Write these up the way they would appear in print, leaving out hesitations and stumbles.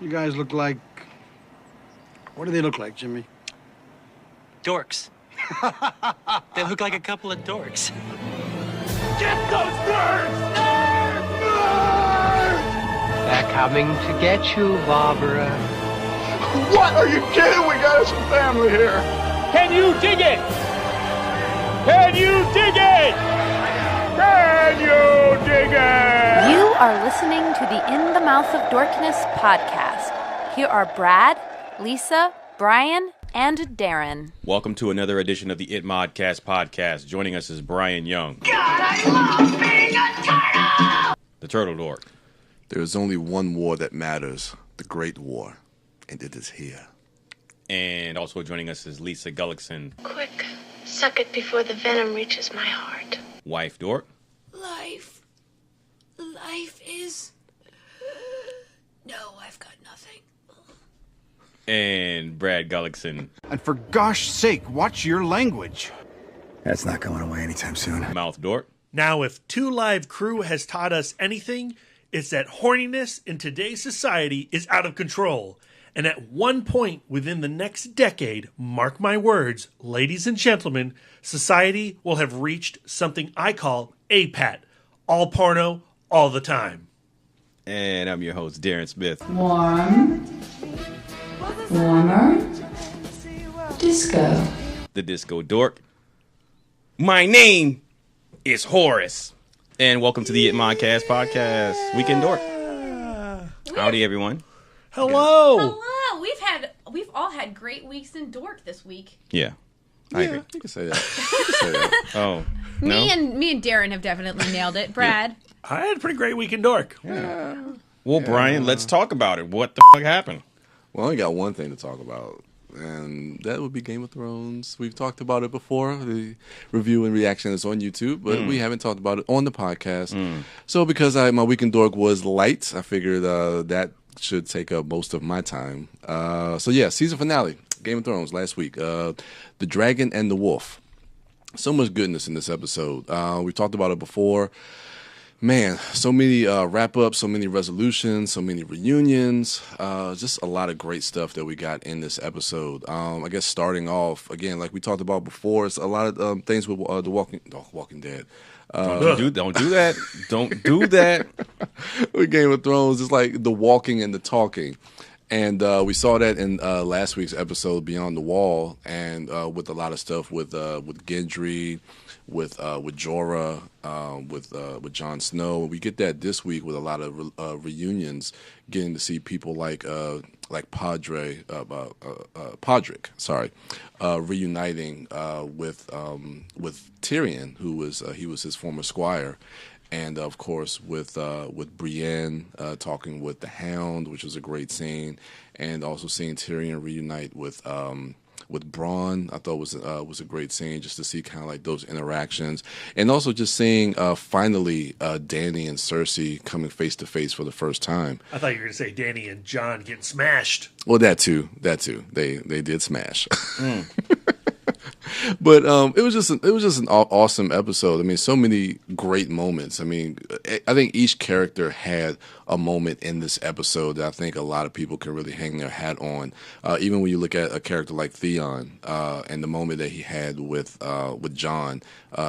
You guys look like... What do they look like, Jimmy? Dorks. They look like a couple of dorks. Get those birds! Nerds! Nerds! They're coming to get you, Barbara. What? Are you kidding? We got some family here. Can you dig it? Can you dig it? Can you dig it? You are listening to the In the Mouth of Dorkness podcast. Here are Brad, Lisa, Brian, and Darren. Welcome to another edition of the It Modcast podcast. Joining us is Brian Young. God, I love being a turtle! The Turtle Dork. There is only one war that matters, the Great War, and it is here. And also joining us is Lisa Gullickson. Quick, suck it before the venom reaches my heart. Wife Dork. Life is... No, I've got nothing. And Brad Gullickson. And for gosh sake, watch your language. That's not going away anytime soon. Mouth Dork. Now, if Two Live Crew has taught us anything, it's that horniness in today's society is out of control. And at one point within the next decade, mark my words, ladies and gentlemen, society will have reached something I call APAT. All porno, all the time. And I'm your host, Darren Smith. Warm. Warmer. Disco. The Disco Dork. My name is Horace. And welcome to the It Modcast podcast. Weekend Dork. Howdy, everyone. Hello. We've all had great weeks in Dork this week. Yeah. I agree. You can say that. Oh. No? Me and Darren have definitely nailed it. Brad. I had a pretty great week in Dork. Yeah. Well, Brian, let's talk about it. What the fuck happened? Well, I only got one thing to talk about, and that would be Game of Thrones. We've talked about it before. The review and reaction is on YouTube, but we haven't talked about it on the podcast. So because my weekend Dork was light, I figured that should take up most of my time. So yeah, season finale, Game of Thrones last week. The Dragon and the Wolf. So much goodness in this episode. We've talked about it before. Man, so many wrap-ups, so many resolutions, so many reunions. Just a lot of great stuff that we got in this episode. I guess starting off, again, like we talked about before, it's a lot of things with the Walking Dead. Don't do that. Don't do that. With Game of Thrones, it's like the walking and the talking. And we saw that in last week's episode, Beyond the Wall, and with a lot of stuff with Gendry, with Jorah, with Jon Snow. We get that this week with a lot of reunions, getting to see people like Podrick, reuniting with Tyrion, who was he was his former squire. And of course, with Brienne talking with the Hound, which was a great scene, and also seeing Tyrion reunite with Bronn, I thought was a great scene, just to see kind of like those interactions, and also just seeing finally Dany and Cersei coming face to face for the first time. I thought you were going to say Dany and Jon getting smashed. Well, that too. They did smash. But it was just an awesome episode. I mean, so many great moments. I mean, I think each character had a moment in this episode that I think a lot of people can really hang their hat on. Even when you look at a character like Theon and the moment that he had with Jon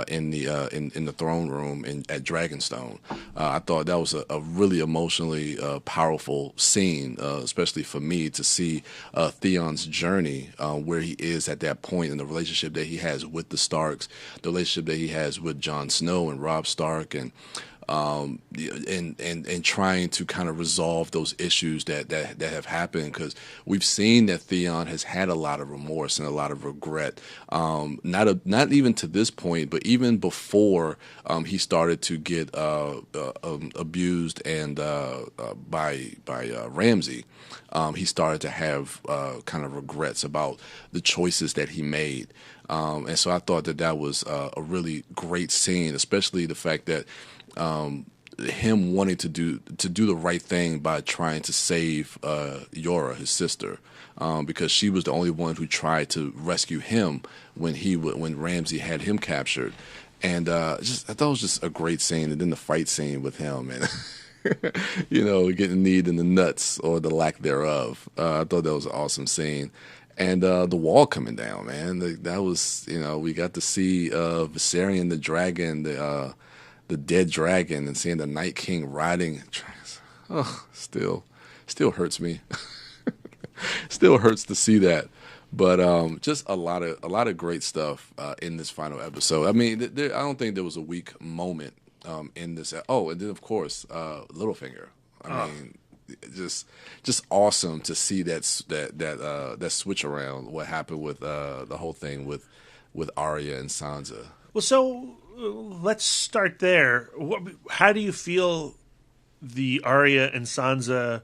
in the throne room at Dragonstone, I thought that was a really emotionally powerful scene, especially for me to see Theon's journey, where he is at that point in the relationship that he has with the Starks, the relationship that he has with Jon Snow and Robb Stark, and trying to kind of resolve those issues that have happened, because we've seen that Theon has had a lot of remorse and a lot of regret, not even to this point, but even before he started to get abused and by Ramsay. He started to have kind of regrets about the choices that he made. And so I thought that was a really great scene, especially the fact that him wanting to do the right thing by trying to save Yora, his sister, because she was the only one who tried to rescue him when Ramsay had him captured. And I thought it was just a great scene. And then the fight scene with him, and getting kneed in the nuts or the lack thereof. I thought that was an awesome scene. And the wall coming down, man. That was, we got to see Viserion the dragon, the dead dragon, and seeing the Night King riding. Oh, still hurts me. Still hurts to see that. But just a lot of great stuff in this final episode. I mean, I don't think there was a weak moment in this. Oh, and then of course, Littlefinger. I mean, just awesome to see that switch around. What happened with the whole thing with Arya and Sansa. Well, so let's start there. How do you feel the Arya and Sansa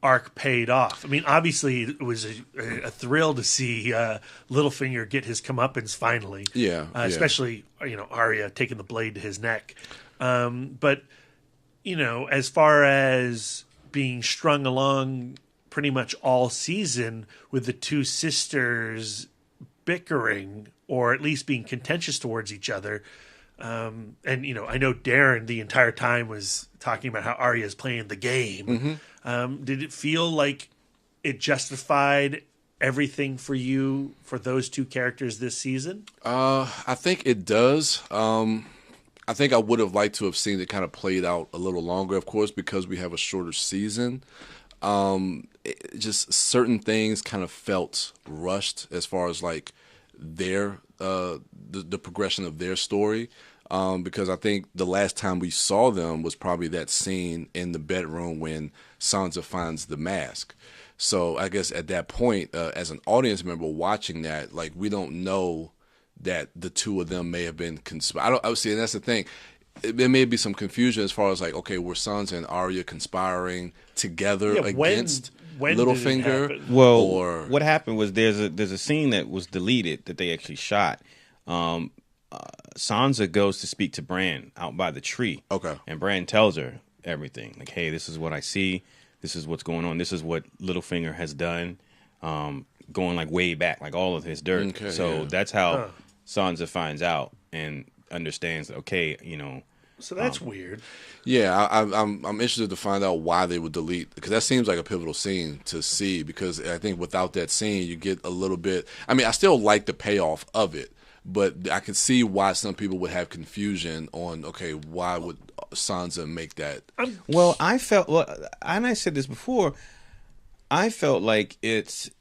arc paid off? I mean, obviously it was a thrill to see Littlefinger get his comeuppance finally. Yeah, especially Arya taking the blade to his neck. But as far as being strung along pretty much all season with the two sisters bickering or at least being contentious towards each other. And I know Darren the entire time was talking about how Arya is playing the game. Mm-hmm. Did it feel like it justified everything for you for those two characters this season? I think it does. I think I would have liked to have seen it kind of played out a little longer, of course, because we have a shorter season. Just certain things kind of felt rushed as far as like their the progression of their story. Because I think the last time we saw them was probably that scene in the bedroom when Sansa finds the mask. So I guess at that point, as an audience member watching that, like, we don't know that the two of them may have been conspiring. I would say, and that's the thing. There may be some confusion as far as like, okay, were Sansa and Arya conspiring together against Littlefinger? Well, what happened was there's a scene that was deleted that they actually shot. Sansa goes to speak to Bran out by the tree. Okay. And Bran tells her everything. Like, hey, this is what I see. This is what's going on. This is what Littlefinger has done. Going like way back, like all of his dirt. Okay, so that's how Sansa finds out and understands that, okay, So that's weird. Yeah, I'm interested to find out why they would delete, because that seems like a pivotal scene to see, because I think without that scene you get a little bit, I mean, I still like the payoff of it, but I can see why some people would have confusion on, okay, why would Sansa make that? Well, and I said this before, I felt like it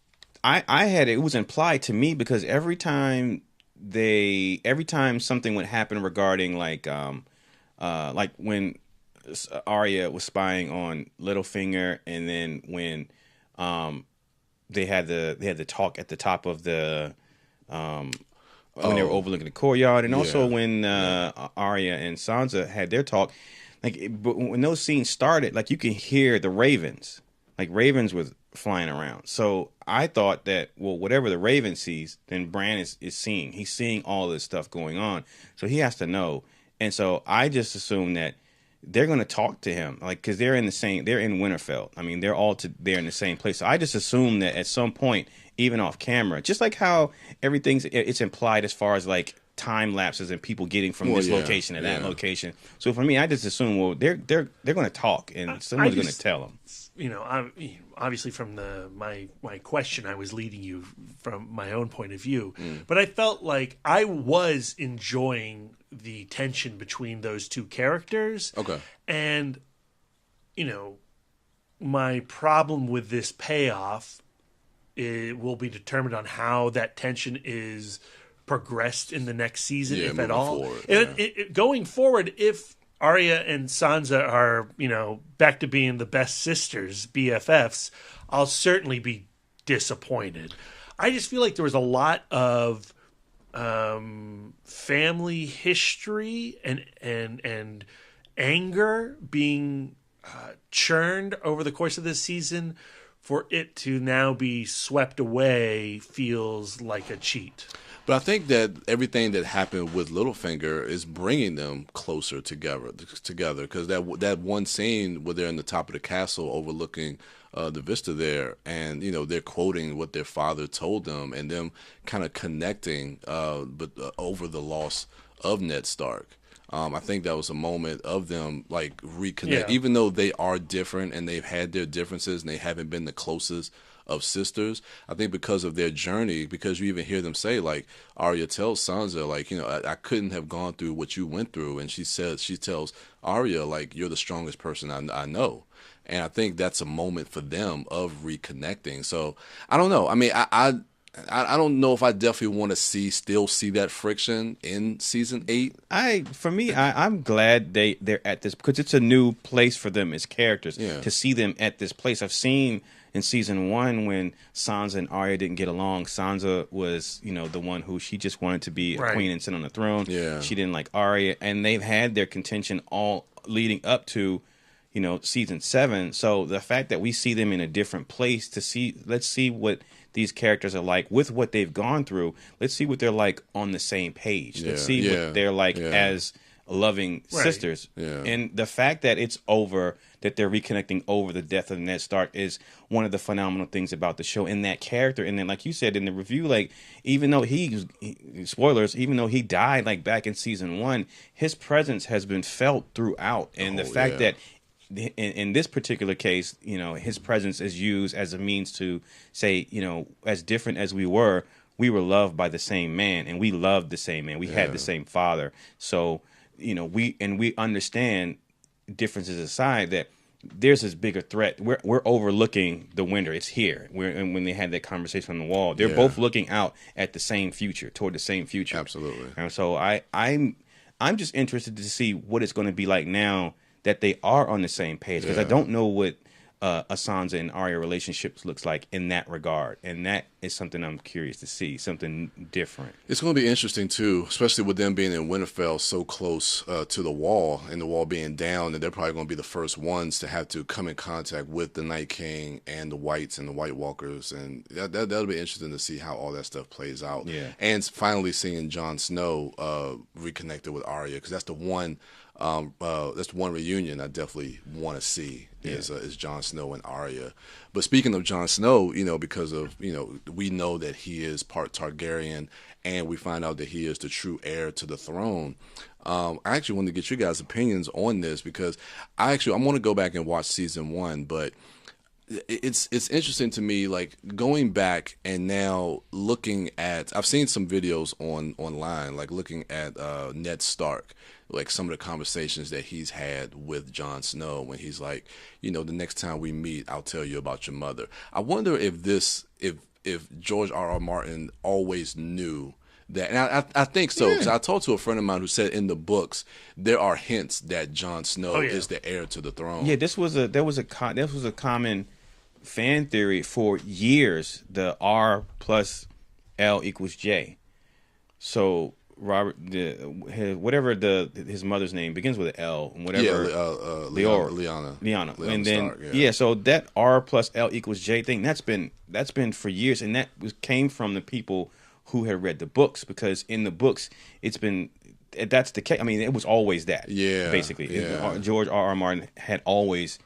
was implied to me, because every time something would happen regarding like when Arya was spying on Littlefinger, and then when they had the talk at the top of the when they were overlooking the courtyard, and also when Arya and Sansa had their talk, but when those scenes started, like, you can hear the ravens, like ravens was flying around. So I thought that, well, whatever the raven sees, then Bran is seeing. He's seeing all this stuff going on, so he has to know. And so I just assume that they're going to talk to him, like, because they're in Winterfell. I mean, they're in the same place. So I just assume that at some point, even off camera, just like how it's implied as far as like time lapses and people getting from this location to that location. So for me, I just assume, well, they're going to talk, and someone's going to tell them. Obviously from my question, I was leading you from my own point of view, but I felt like I was enjoying the tension between those two characters. Okay. And, my problem with this payoff, it will be determined on how that tension is progressed in the next season, if at all. Going forward, if Arya and Sansa are, back to being the best sisters, BFFs, I'll certainly be disappointed. I just feel like there was a lot of family history and anger being churned over the course of this season. For it to now be swept away feels like a cheat. But I think that everything that happened with Littlefinger is bringing them closer together. Because that one scene where they're in the top of the castle overlooking the vista there, and they're quoting what their father told them, and them kind of connecting, but over the loss of Ned Stark. I think that was a moment of them like reconnect, Yeah. even though they are different and they've had their differences and they haven't been the closest of sisters. I think because of their journey, because you even hear them say, like, Arya tells Sansa, like, I couldn't have gone through what you went through. And she tells Arya, like, you're the strongest person I know. And I think that's a moment for them of reconnecting. So I don't know. I mean, I don't know if I definitely want to still see that friction in season 8. I'm glad they're at this, because it's a new place for them as characters to see them at this place. I've seen in season 1 when Sansa and Arya didn't get along. Sansa was, the one who she just wanted to be a queen and sit on the throne. Yeah. She didn't like Arya, and they've had their contention all leading up to, season 7. So the fact that we see them in a different place let's see what these characters are like with what they've gone through. Let's see what they're like on the same page. Let's see what they're like as loving sisters. Yeah. And the fact that it's over, that they're reconnecting over the death of Ned Stark, is one of the phenomenal things about the show and that character. And then, like you said in the review, like, even though spoilers, even though he died like back in season 1, his presence has been felt throughout. And the fact that in this particular case, his presence is used as a means to say, as different as we were loved by the same man, and we loved the same man. We had the same father. So, we understand, differences aside, that there's this bigger threat. We're overlooking the winter. It's here. And when they had that conversation on the wall, they're both looking out at the same future, toward the same future. Absolutely. And so I'm just interested to see what it's going to be like now that they are on the same page, because I don't know what a Sansa and Arya relationships looks like in that regard, and that is something I'm curious to see, something different. It's going to be interesting too, especially with them being in Winterfell so close to the wall, and the wall being down, and they're probably going to be the first ones to have to come in contact with the Night King and the Whites and the White Walkers, and that'll be interesting to see how all that stuff plays out. Yeah. And finally seeing Jon Snow reconnected with Arya, because that's the one. That's one reunion I definitely want to see is Jon Snow and Arya. But speaking of Jon Snow, because of we know that he is part Targaryen, and we find out that he is the true heir to the throne. I actually want to get you guys' opinions on this, because I want to go back and watch season 1, but it's interesting to me, like, going back and now looking at, I've seen some videos online, like looking at Ned Stark, like some of the conversations that he's had with Jon Snow when he's like, the next time we meet, I'll tell you about your mother. I wonder if George R.R. Martin always knew that, and I think so, because I talked to a friend of mine who said in the books there are hints that Jon Snow is the heir to the throne. Yeah, there was a common fan theory for years, the R plus L equals J. So Robert, his mother's name begins with an L, and whatever. Lyanna. And then Stark, so that R plus L equals J thing, that's been for years, and that came from the people who had read the books, because in the books that's the case. I mean, it was always that. Yeah, basically, yeah. George R.R. Martin had always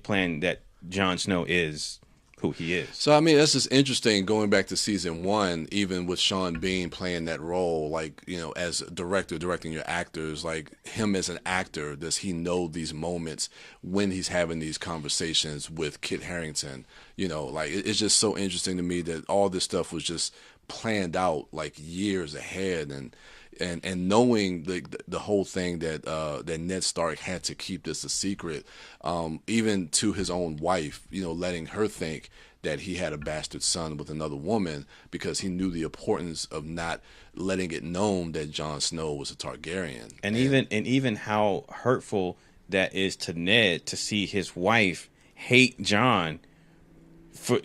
planned that Jon Snow is who he is. So, I mean, that's just interesting going back to season 1, even with Sean Bean playing that role, like, as a director, directing your actors, like him as an actor, does he know these moments when he's having these conversations with Kit Harington? Like, it's just so interesting to me that all this stuff was just planned out like years ahead, and knowing the whole thing that Ned Stark had to keep this a secret, even to his own wife, letting her think that he had a bastard son with another woman, because he knew the importance of not letting it known that Jon Snow was a Targaryen. And even how hurtful that is to Ned to see his wife hate Jon for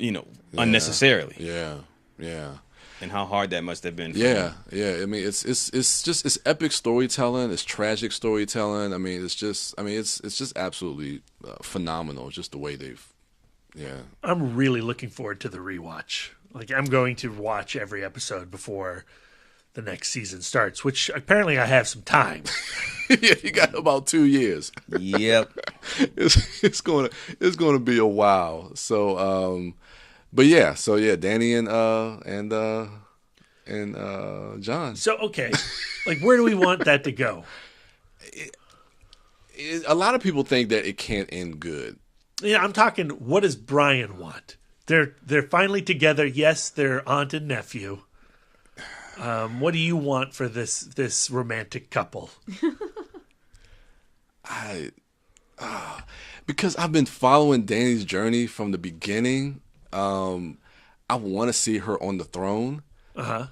unnecessarily. Yeah. And how hard that must have been for him. Yeah. I mean, it's epic storytelling. It's tragic storytelling. I mean, it's just absolutely phenomenal. Just the way they've, I'm really looking forward to the rewatch. Like, I'm going to watch every episode before the next season starts, which apparently I have some time. Yeah, you got about 2 years. Yep. It's gonna be a while. So, Danny and John. So, okay, like, where do we want that to go? a lot of people think that it can't end good. Yeah, I'm talking. What does Brian want? They're finally together. Yes, they're aunt and nephew. What do you want for this romantic couple? Because I've been following Dany's journey from the beginning. I want to see her on the throne.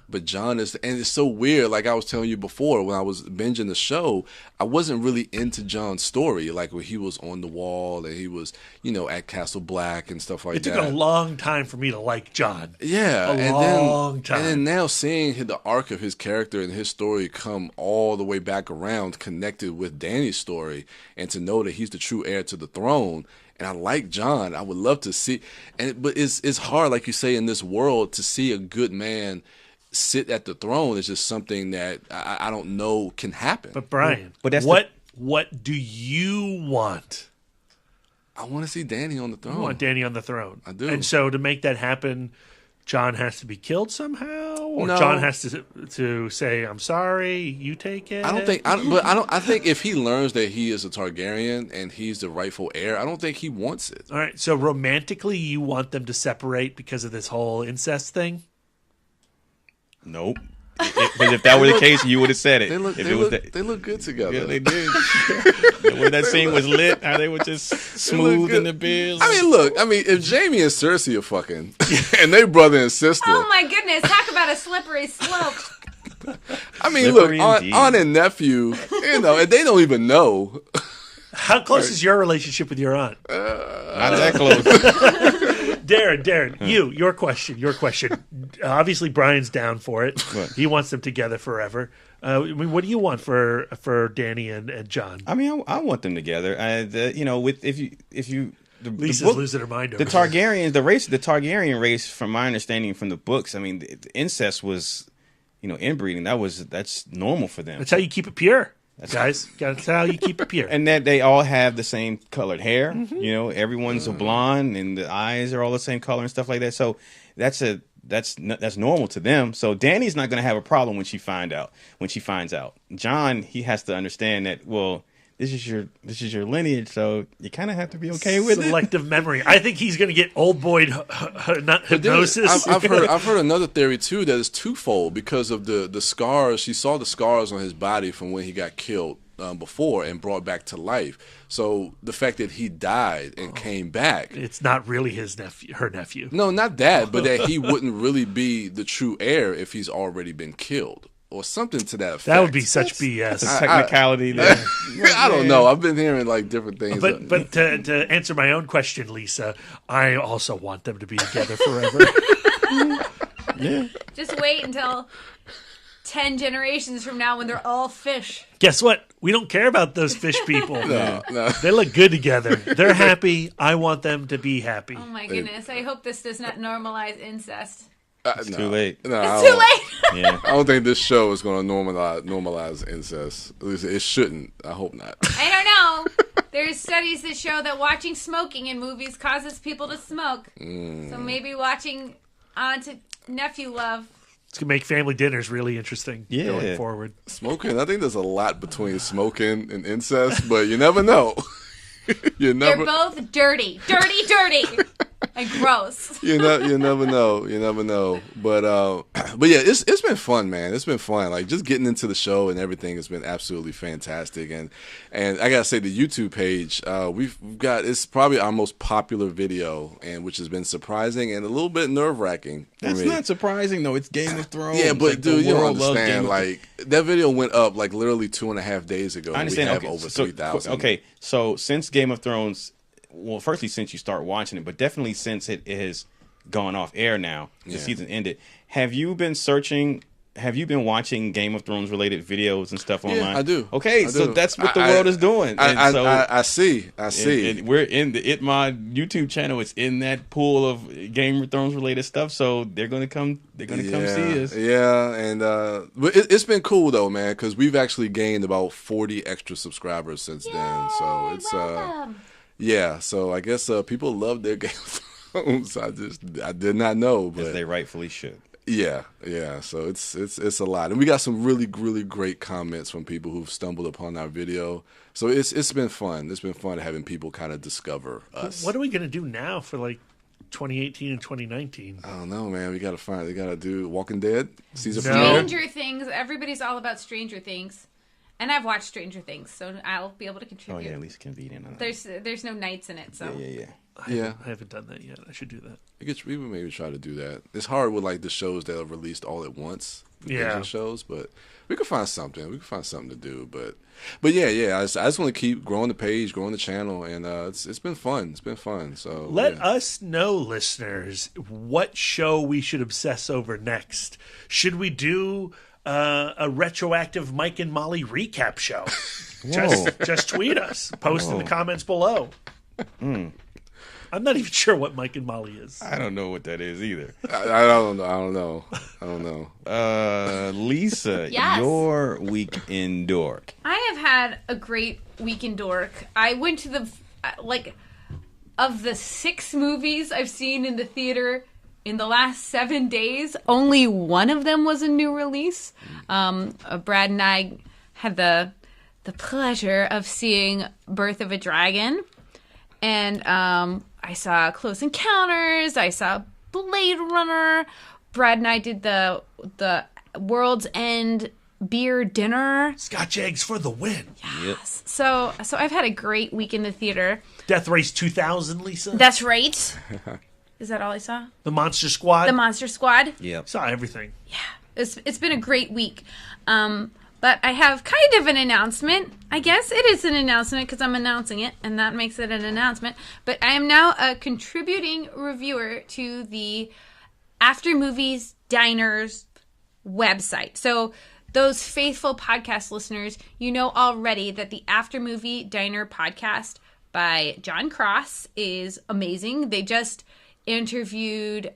But Jon is, and it's so weird. Like I was telling you before, when I was binging the show, I wasn't really into Jon's story. Like when he was on the wall and he was, at Castle Black and stuff like that. It took a long time for me to like Jon. Yeah, long time. And then now seeing the arc of his character and his story come all the way back around, connected with Dany's story, and to know that he's the true heir to the throne. And I like Jon. I would love to see, but it's hard, like you say, in this world to see a good man sit at the throne. It's just something that I don't know can happen. But Brian, what do you want? I want to see Dany on the throne. You want Dany on the throne. I do. And so to make that happen, Jon has to be killed somehow, or No. Jon has to say, "I'm sorry, you take it." I think if he learns that he is a Targaryen and he's the rightful heir, I don't think he wants it. All right. So romantically, you want them to separate because of this whole incest thing? Nope. Because if that were the case, you would have said it. They look good together. Yeah, they did. The way that scene was lit, how they were just smooth in the beers. I mean, if Jaime and Cersei are fucking, and they brother and sister. Oh my goodness! Talk about a slippery slope. I mean, Slippery look, indeed. aunt and nephew, and they don't even know. How close is your relationship with your aunt? Not that close. Darren, your question. Obviously, Brian's down for it. What? He wants them together forever. What do you want for Dany and Jon? I mean, I want them together. Lisa's losing her mind over the Targaryens, the Targaryen race, from my understanding from the books, I mean, the incest was, inbreeding. That's normal for them. That's how you keep it pure. Guys, that's how you keep it pure. And that they all have the same colored hair. Mm-hmm. Everyone's a blonde, and the eyes are all the same color and stuff like that. So that's normal to them. So Dany's not going to have a problem when she finds out. Jon, he has to understand that. Well, this is your lineage, so you kind of have to be okay with it. Selective memory. I think he's going to get old boy hypnosis. I've heard another theory too that is twofold because of the scars. She saw the scars on his body from when he got killed before and brought back to life. So the fact that he died and came back, it's not really her nephew. No, not that, but that he wouldn't really be the true heir if he's already been killed. Or something to that effect. That would be such BS. That's a technicality there. I don't know. I've been hearing different things. But to answer my own question, Lisa, I also want them to be together forever. Yeah. Just wait until 10 generations from now when they're all fish. Guess what? We don't care about those fish people. No. They look good together. They're happy. I want them to be happy. Oh my goodness. I hope this does not normalize incest. It's too late. No, It's too late. Yeah. I don't think this show is going to normalize incest. At least it shouldn't. I hope not. I don't know. There's studies that show that watching smoking in movies causes people to smoke. So maybe watching aunt and nephew love. It's going to make family dinners really interesting going forward. Smoking, I think there's a lot between smoking and incest, but you never know. They're both dirty. Dirty. And gross. You never know. But yeah, it's been fun, man. It's been fun. Like just getting into the show and everything has been absolutely fantastic. And I gotta say, the YouTube page, we've got, it's probably our most popular video, and which has been surprising and a little bit nerve wracking. That's not surprising though. It's Game of Thrones. Yeah, but like, dude, you don't loves understand. Like that video went up like literally 2.5 days ago. I understand. We have Okay, over so, 3,000. Okay, so since Game of Thrones, well, firstly, since you start watching it, but definitely since it has gone off air now, the season ended, have you been watching Game of Thrones related videos and stuff online? Yeah, I do. Okay, so that's what the world is doing. I see. And we're in the ItMod YouTube channel. It's in that pool of Game of Thrones related stuff. So they're gonna come. They're gonna come see us. Yeah, and but it's been cool though, man, because we've actually gained about 40 extra subscribers since then. So it's yeah. So I guess people love their Game of Thrones. I did not know, but as they rightfully should. Yeah. So it's a lot, and we got some really great comments from people who've stumbled upon our video. So it's been fun. It's been fun having people kind of discover us. What are we gonna do now for like 2018 and 2019? I don't know, man. We gotta do Walking Dead season Stranger Things. Everybody's all about Stranger Things. And I've watched Stranger Things, so I'll be able to contribute. Oh yeah, at least convenient. There's no nights in it, so Yeah. I haven't done that yet. I should do that. We would maybe try to do that. It's hard with like the shows that are released all at once. The shows, but we could find something. We could find something to do. But yeah. I just want to keep growing the page, growing the channel, and it's been fun. It's been fun. So let us know, listeners, what show we should obsess over next. Should we do a retroactive Mike and Molly recap show? Just tweet us. Post in the comments below. I'm not even sure what Mike and Molly is. I don't know what that is either. I don't know. Lisa, Yes. your week in dork. I have had a great week in dork. I went to the of the 6 movies I've seen in the theater in the last 7 days, only one of them was a new release. Brad and I had the pleasure of seeing Birth of a Dragon, and I saw Close Encounters. I saw Blade Runner. Brad and I did the World's End beer dinner. Scotch eggs for the win. Yes. So I've had a great week in the theater. Death Race 2000, Lisa. That's right. Is that all I saw? The Monster Squad. The Monster Squad. Yep. Saw everything. Yeah. It's been a great week. But I have kind of an announcement. I guess it is an announcement because I'm announcing it, and that makes it an announcement. But I am now a contributing reviewer to the After Movies Diners website. So those faithful podcast listeners, you know already that the After Movie Diner podcast by John Cross is amazing. They just interviewed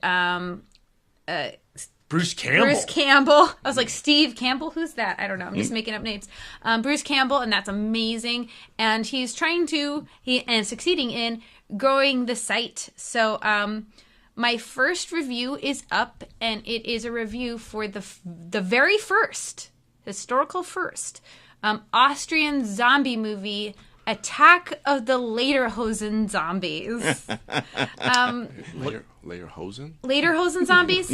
Bruce Campbell. Bruce Campbell. I was like, Steve Campbell? Who's that? I don't know. I'm just making up names. Bruce Campbell, and that's amazing. And he's trying to, and succeeding in, growing the site. So my first review is up, and it is a review for the very first, historical first, Austrian zombie movie, Attack of the Lederhosen Zombies. Lederhosen? Lederhosen Zombies?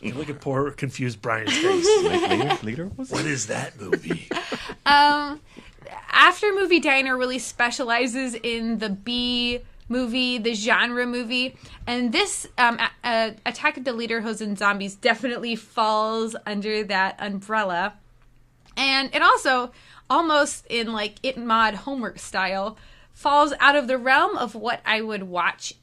Look at poor confused Brian's face. Lederhosen? What is that movie? After Movie Diner really specializes in the B movie, the genre movie, and this Attack of the Lederhosen Zombies definitely falls under that umbrella. And it also, almost in like It Mod homework style, falls out of the realm of what I would watch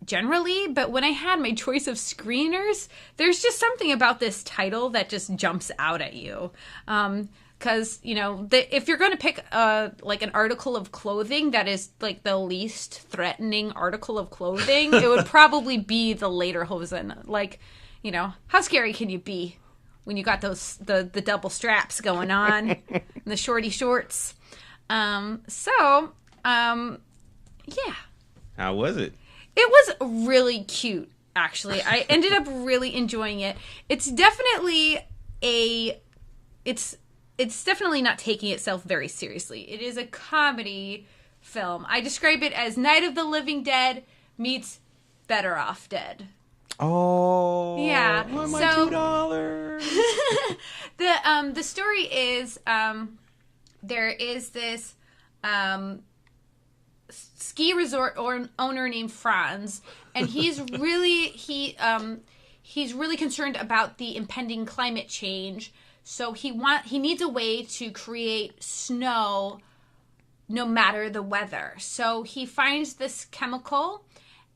generally. But when I had my choice of screeners, there's just something about this title that just jumps out at you. Because, you know, if you're going to pick like an article of clothing that is like the least threatening article of clothing, it would probably be the Lederhosen. Like, you know, how scary can you be when you got those the double straps going on and the shorty shorts? Yeah. How was it? It was really cute, actually. I ended up really enjoying it. It's definitely it's definitely not taking itself very seriously. It is a comedy film. I describe it as Night of the Living Dead meets Better Off Dead. Oh, yeah. Why my $2? The story is there is this ski resort owner named Franz, and he's really concerned about the impending climate change. So he needs a way to create snow no matter the weather. So he finds this chemical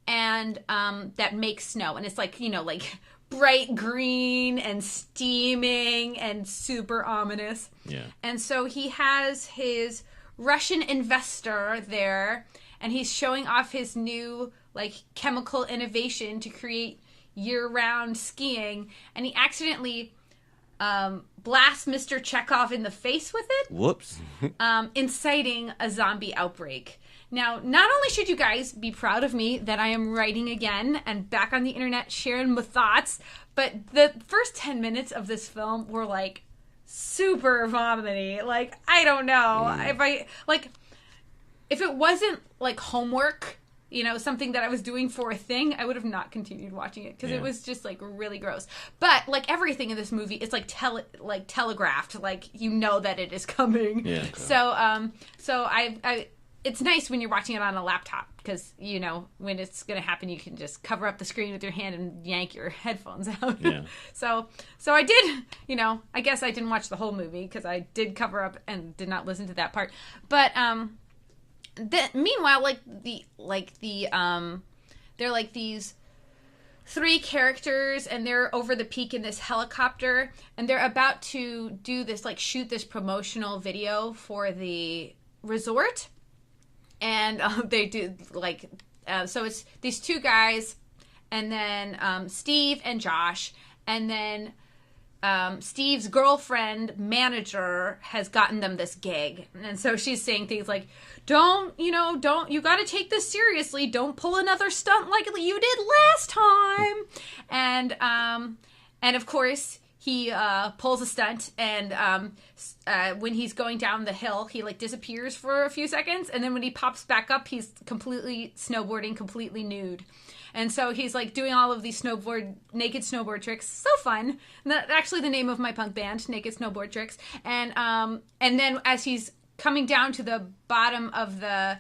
and that makes snow, and it's like, you know, like bright green and steaming and super ominous. Yeah. And so he has his Russian investor there, and he's showing off his new like chemical innovation to create year-round skiing, and he accidentally blasts Mr. Chekhov in the face with it. Whoops. Inciting a zombie outbreak. Now, not only should you guys be proud of me that I am writing again and back on the internet sharing my thoughts, but the first 10 minutes of this film were like super vomity. Like, I don't know. If it wasn't like homework, you know, something that I was doing for a thing, I would have not continued watching it because it was just like really gross. But like everything in this movie, it's like telegraphed, like you know that it is coming. Yeah. So I it's nice when you're watching it on a laptop because you know when it's going to happen, you can just cover up the screen with your hand and yank your headphones out. Yeah. So I did, you know, I guess I didn't watch the whole movie because I did cover up and did not listen to that part. But meanwhile, they're like these 3 characters and they're over the peak in this helicopter and they're about to do this, like shoot this promotional video for the resort. And they do like, so it's these 2 guys and then Steve and Josh. And then Steve's girlfriend manager has gotten them this gig. And so she's saying things like, you got to take this seriously. Don't pull another stunt like you did last time. And of course, he pulls a stunt, and when he's going down the hill, he like disappears for a few seconds, and then when he pops back up, he's completely snowboarding, completely nude. And so he's like doing all of these naked snowboard tricks. So fun. And that's actually the name of my punk band, Naked Snowboard Tricks. And then as he's coming down to the bottom of the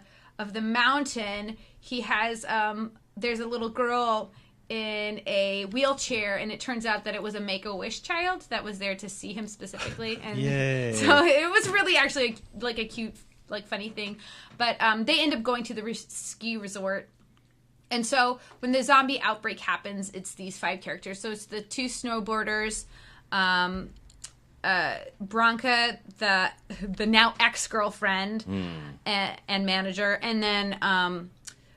mountain, he has there's a little girl in a wheelchair, and it turns out that it was a Make-A-Wish child that was there to see him specifically. And Yay. so it was really actually like a cute, like funny thing. But they end up going to the ski resort. And so when the zombie outbreak happens, it's these 5 characters. So it's the 2 snowboarders, Branka, the now ex-girlfriend and manager, and then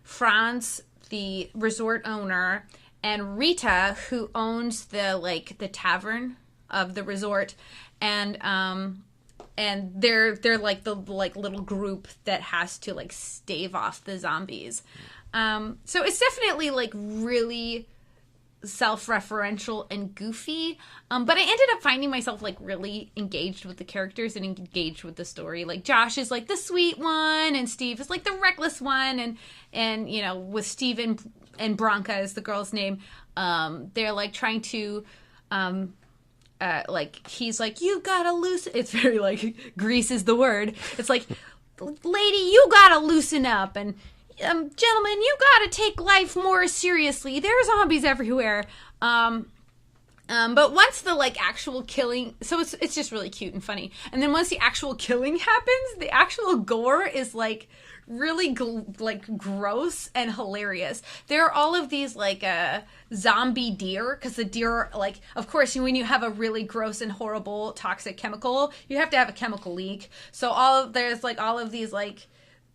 Franz, the resort owner, and Rita, who owns the tavern of the resort, and they're like the little group that has to like stave off the zombies. So it's definitely like really self-referential and goofy, but I ended up finding myself like really engaged with the characters and engaged with the story. Like Josh is like the sweet one, and Steve is like the reckless one, and you know, with Steve and Branka is the girl's name, they're like trying to like he's like, you gotta loosen, it's very like Grease is the word, it's like, lady, you gotta loosen up, and gentlemen, you gotta take life more seriously. There are zombies everywhere. But once the like actual killing, so it's just really cute and funny. And then once the actual killing happens, the actual gore is like really like gross and hilarious. There are all of these like zombie deer, because the deer, like, of course, when you have a really gross and horrible toxic chemical, you have to have a chemical leak. So there's like all of these like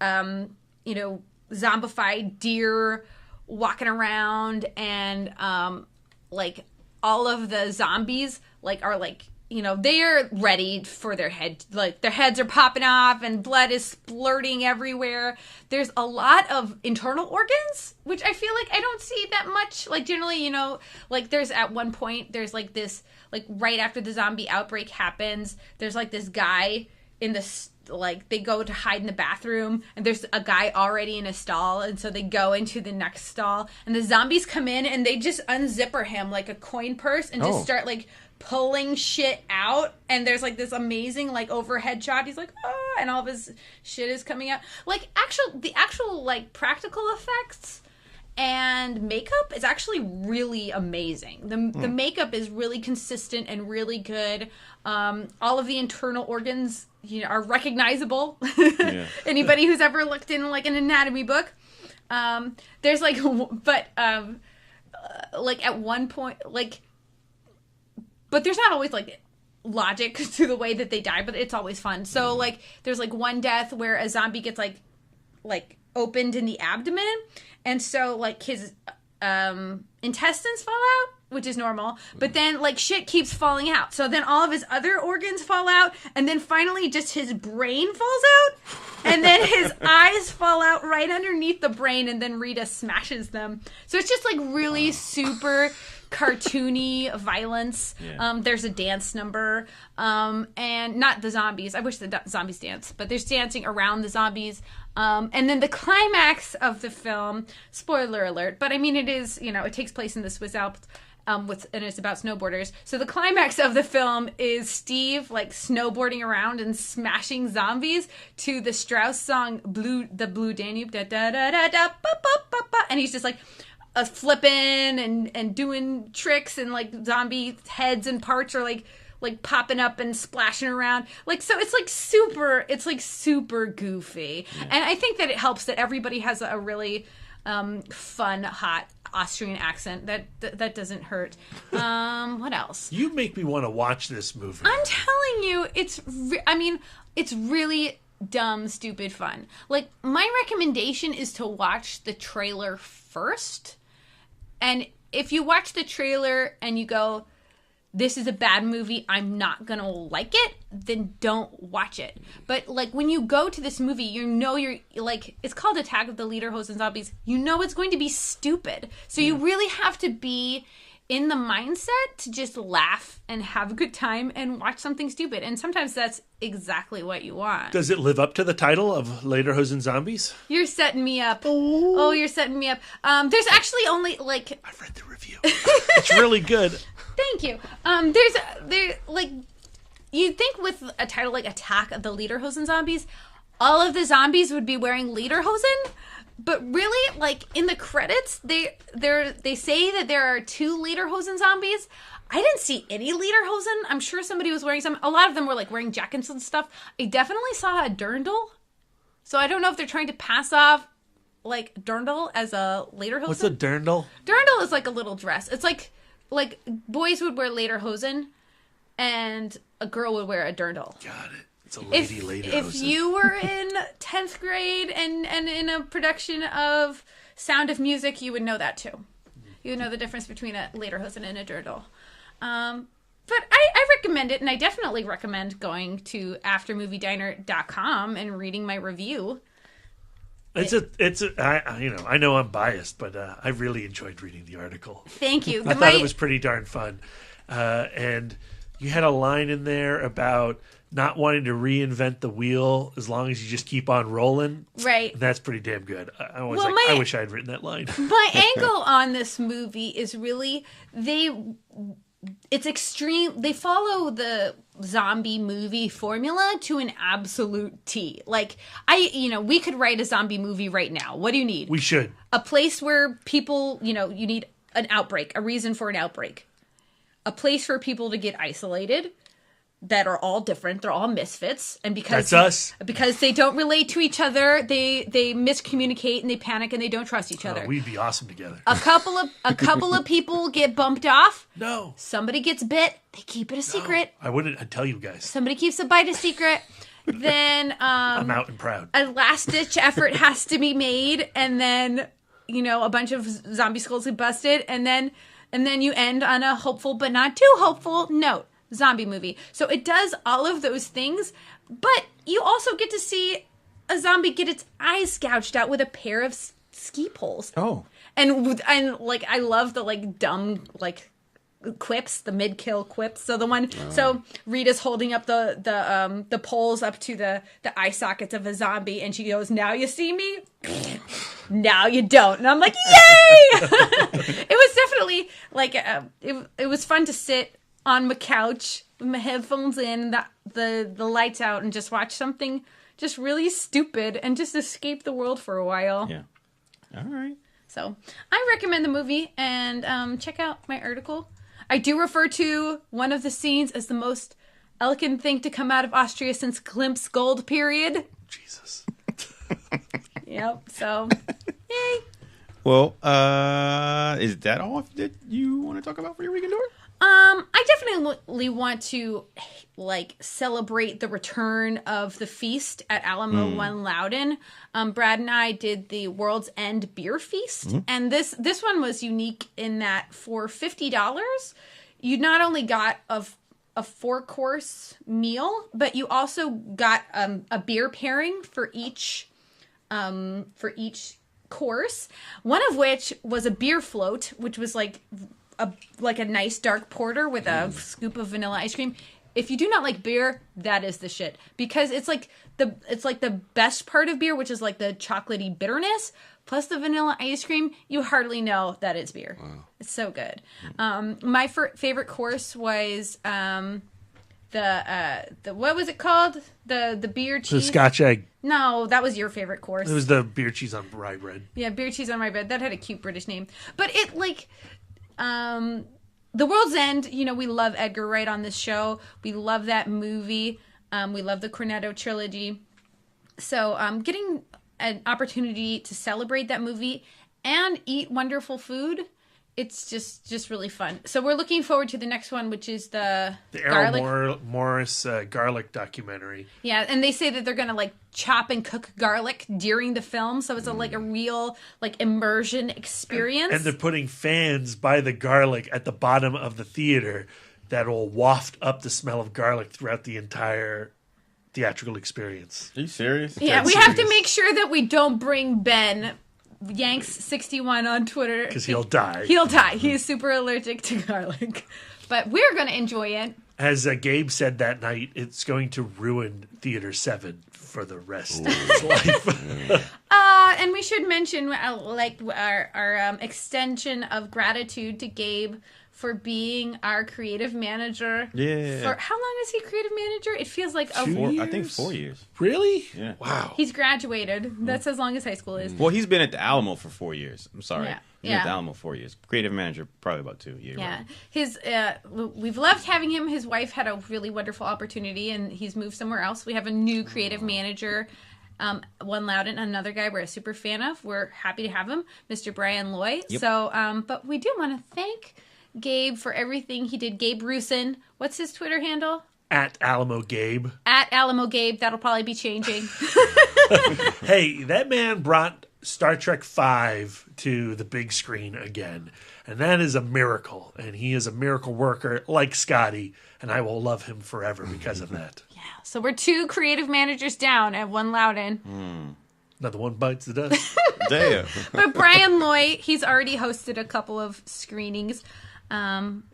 you know, zombified deer walking around, and like all of the zombies like are like, you know, they're ready for their head, like their heads are popping off and blood is splurting everywhere. There's a lot of internal organs, which I feel like I don't see that much. Like generally, you know, like there's at one point there's like this, like right after the zombie outbreak happens, there's like this guy in this, like they go to hide in the bathroom, and there's a guy already in a stall, and so they go into the next stall, and the zombies come in and they just unzipper him like a coin purse and just start like pulling shit out, and there's like this amazing like overhead shot. He's like, oh, and all of his shit is coming out. Like the actual like practical effects and makeup is actually really amazing. The makeup is really consistent and really good. All of the internal organs, you know, are recognizable. Yeah. Anybody who's ever looked in like an anatomy book. There's like, but like at one point, like, but there's not always like logic to the way that they die, but it's always fun. So like there's like one death where a zombie gets like opened in the abdomen, and so like his intestines fall out, which is normal. But then, like, shit keeps falling out. So then all of his other organs fall out. And then finally just his brain falls out. And then his eyes fall out right underneath the brain. And then Rita smashes them. So it's just, like, really super cartoony violence. Yeah. There's a dance number. And not the zombies. I wish the zombies dance. But there's dancing around the zombies. And then the climax of the film, spoiler alert, but I mean, it is, it takes place in the Swiss Alps. And it's about snowboarders. So the climax of the film is Steve like snowboarding around and smashing zombies to the Strauss song the Blue Danube, da da da da da ba ba ba ba, and he's just like flipping and doing tricks, and like zombie heads and parts are like popping up and splashing around. Like, so it's like super goofy. Yeah. And I think that it helps that everybody has a really fun, hot Austrian accent. That doesn't hurt. What else? You make me want to watch this movie. I'm telling you, it's really dumb, stupid fun. Like, my recommendation is to watch the trailer first. And if you watch the trailer and you go, this is a bad movie, I'm not gonna like it, then don't watch it. But like, when you go to this movie, you're like, it's called Attack of the Lederhosen Zombies, it's going to be stupid. So you really have to be in the mindset to just laugh and have a good time and watch something stupid. And sometimes that's exactly what you want. Does it live up to the title of Lederhosen Zombies? You're setting me up. Oh, you're setting me up. There's actually only like, I've read the review. It's really good. Thank you. You'd think with a title like Attack of the Lederhosen Zombies, all of the zombies would be wearing lederhosen, but really, like, in the credits, they say that there are 2 lederhosen zombies. I didn't see any lederhosen. I'm sure somebody was wearing some. A lot of them were like wearing jackets and stuff. I definitely saw a dirndl. So I don't know if they're trying to pass off like dirndl as a lederhosen. What's a dirndl? Dirndl is like a little dress. It's like boys would wear lederhosen, and a girl would wear a dirndl. Got it. It's a lady lederhosen. If you were in 10th grade and in a production of Sound of Music, you would know that too. You would know the difference between a lederhosen and a dirndl. But I recommend it, and I definitely recommend going to aftermoviediner.com and reading my review. I know I'm biased, but I really enjoyed reading the article. Thank you. I thought it was pretty darn fun. And you had a line in there about not wanting to reinvent the wheel as long as you just keep on rolling. Right. That's pretty damn good. I wish I had written that line. My angle on this movie is really it's extreme. They follow the zombie movie formula to an absolute T. Like, we could write a zombie movie right now. What do you need? We should. A place where people, you need an outbreak, a reason for an outbreak. A place for people to get isolated that are all different. They're all misfits. And because that's us. Because they don't relate to each other, they miscommunicate and they panic and they don't trust each other. We'd be awesome together. A couple of people get bumped off. No. Somebody gets bit. They keep it a secret. I wouldn't. I'd tell you guys. Somebody keeps a bite a secret. Then I'm out and proud. A last-ditch effort has to be made, and then a bunch of zombie skulls get busted, and then you end on a hopeful but not too hopeful note. Zombie movie. So it does all of those things, but you also get to see a zombie get its eyes gouged out with a pair of ski poles. Oh. And like, I love the like dumb like quips, the mid-kill quips. So so Rita's holding up the poles up to the eye sockets of a zombie, and she goes, "Now you see me? Now you don't." And I'm like, yay! It was definitely like it was fun to sit on my couch with my headphones in, the lights out, and just watch something just really stupid and just escape the world for a while. Yeah. All right. So I recommend the movie, and check out my article. I do refer to one of the scenes as the most elegant thing to come out of Austria since Klimt's gold period. Jesus. Yep. So, yay. Well, is that all that you want to talk about for your weekend tour? I definitely want to like celebrate the return of the feast at Alamo One Loudon. Brad and I did the World's End Beer Feast, and this one was unique in that for $50, you not only got a 4-course meal, but you also got a beer pairing for each course. One of which was a beer float, which was like a nice dark porter with a scoop of vanilla ice cream. If you do not like beer, that is the shit, because it's like the best part of beer, which is like the chocolatey bitterness plus the vanilla ice cream. You hardly know that it's beer. Wow. It's so good. My favorite course was the what was it called? The beer cheese. The Scotch egg. No, that was your favorite course. It was the beer cheese on rye bread. Yeah, beer cheese on rye bread. That had a cute British name, but it like. The World's End, we love Edgar Wright on this show. We love that movie. We love the Cornetto trilogy. So getting an opportunity to celebrate that movie and eat wonderful food, it's just really fun. So we're looking forward to the next one, which is the Errol Morris garlic documentary. Yeah, and they say that they're going to like chop and cook garlic during the film, so it's a real like immersion experience. And they're putting fans by the garlic at the bottom of the theater that will waft up the smell of garlic throughout the entire theatrical experience. Are you serious? Yeah, we have to make sure that we don't bring Ben Yanks61 on Twitter. Because he'll die. He'll die. He is super allergic to garlic. But we're going to enjoy it. As Gabe said that night, it's going to ruin Theater 7 for the rest of his life. And we should mention our extension of gratitude to Gabe for being our creative manager. Yeah. For how long is he creative manager? It feels like I think 4 years. Really? Yeah. Wow. He's graduated. That's as long as high school is. Well, he's been at the Alamo for 4 years. I'm sorry. Yeah. He's been at the Alamo 4 years. Creative manager, probably about 2 years. Yeah. His we've loved having him. His wife had a really wonderful opportunity, and he's moved somewhere else. We have a new creative manager. One Loudon, another guy we're a super fan of. We're happy to have him, Mr. Brian Loy. Yep. So, but we do want to thank Gabe for everything he did. Gabe Rusin. What's his Twitter handle? At Alamo Gabe. At Alamo Gabe. That'll probably be changing. Hey, that man brought Star Trek V to the big screen again. And that is a miracle. And he is a miracle worker like Scotty. And I will love him forever because of that. Yeah. So we're 2 creative managers down at One Loudon. Another one bites the dust. Damn. But Brian Loy, he's already hosted a couple of screenings.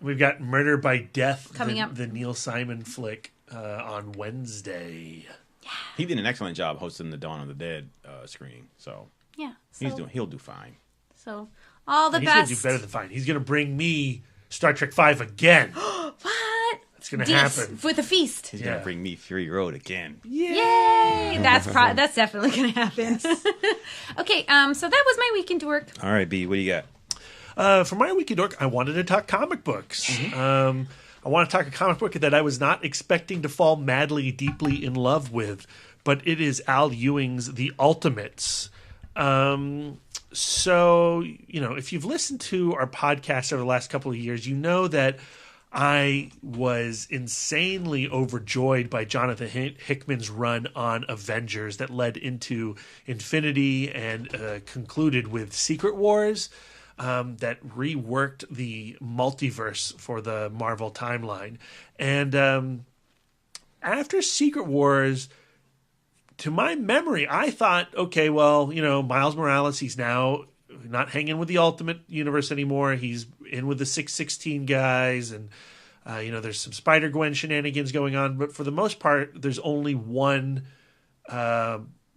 We've got Murder by Death coming up. The Neil Simon flick on Wednesday. Yeah. He did an excellent job hosting the Dawn of the Dead screening. So yeah, he'll do fine. So all the He's best. He's going to do better than fine. He's going to bring me Star Trek V again. What? It's going to happen. With a feast. He's going to bring me Fury Road again. Yay! That's definitely going to happen. Okay, so that was my weekend work. All right, B, what do you got? For my weekend work, I wanted to talk comic books. I want to talk a comic book that I was not expecting to fall madly, deeply in love with, but it is Al Ewing's The Ultimates. So, if you've listened to our podcast over the last couple of years, you know that I was insanely overjoyed by Jonathan Hickman's run on Avengers that led into Infinity and concluded with Secret Wars. That reworked the multiverse for the Marvel timeline. And after Secret Wars, to my memory, I thought, okay, well, Miles Morales, he's now not hanging with the Ultimate Universe anymore. He's in with the 616 guys, and, there's some Spider-Gwen shenanigans going on. But for the most part, there's only one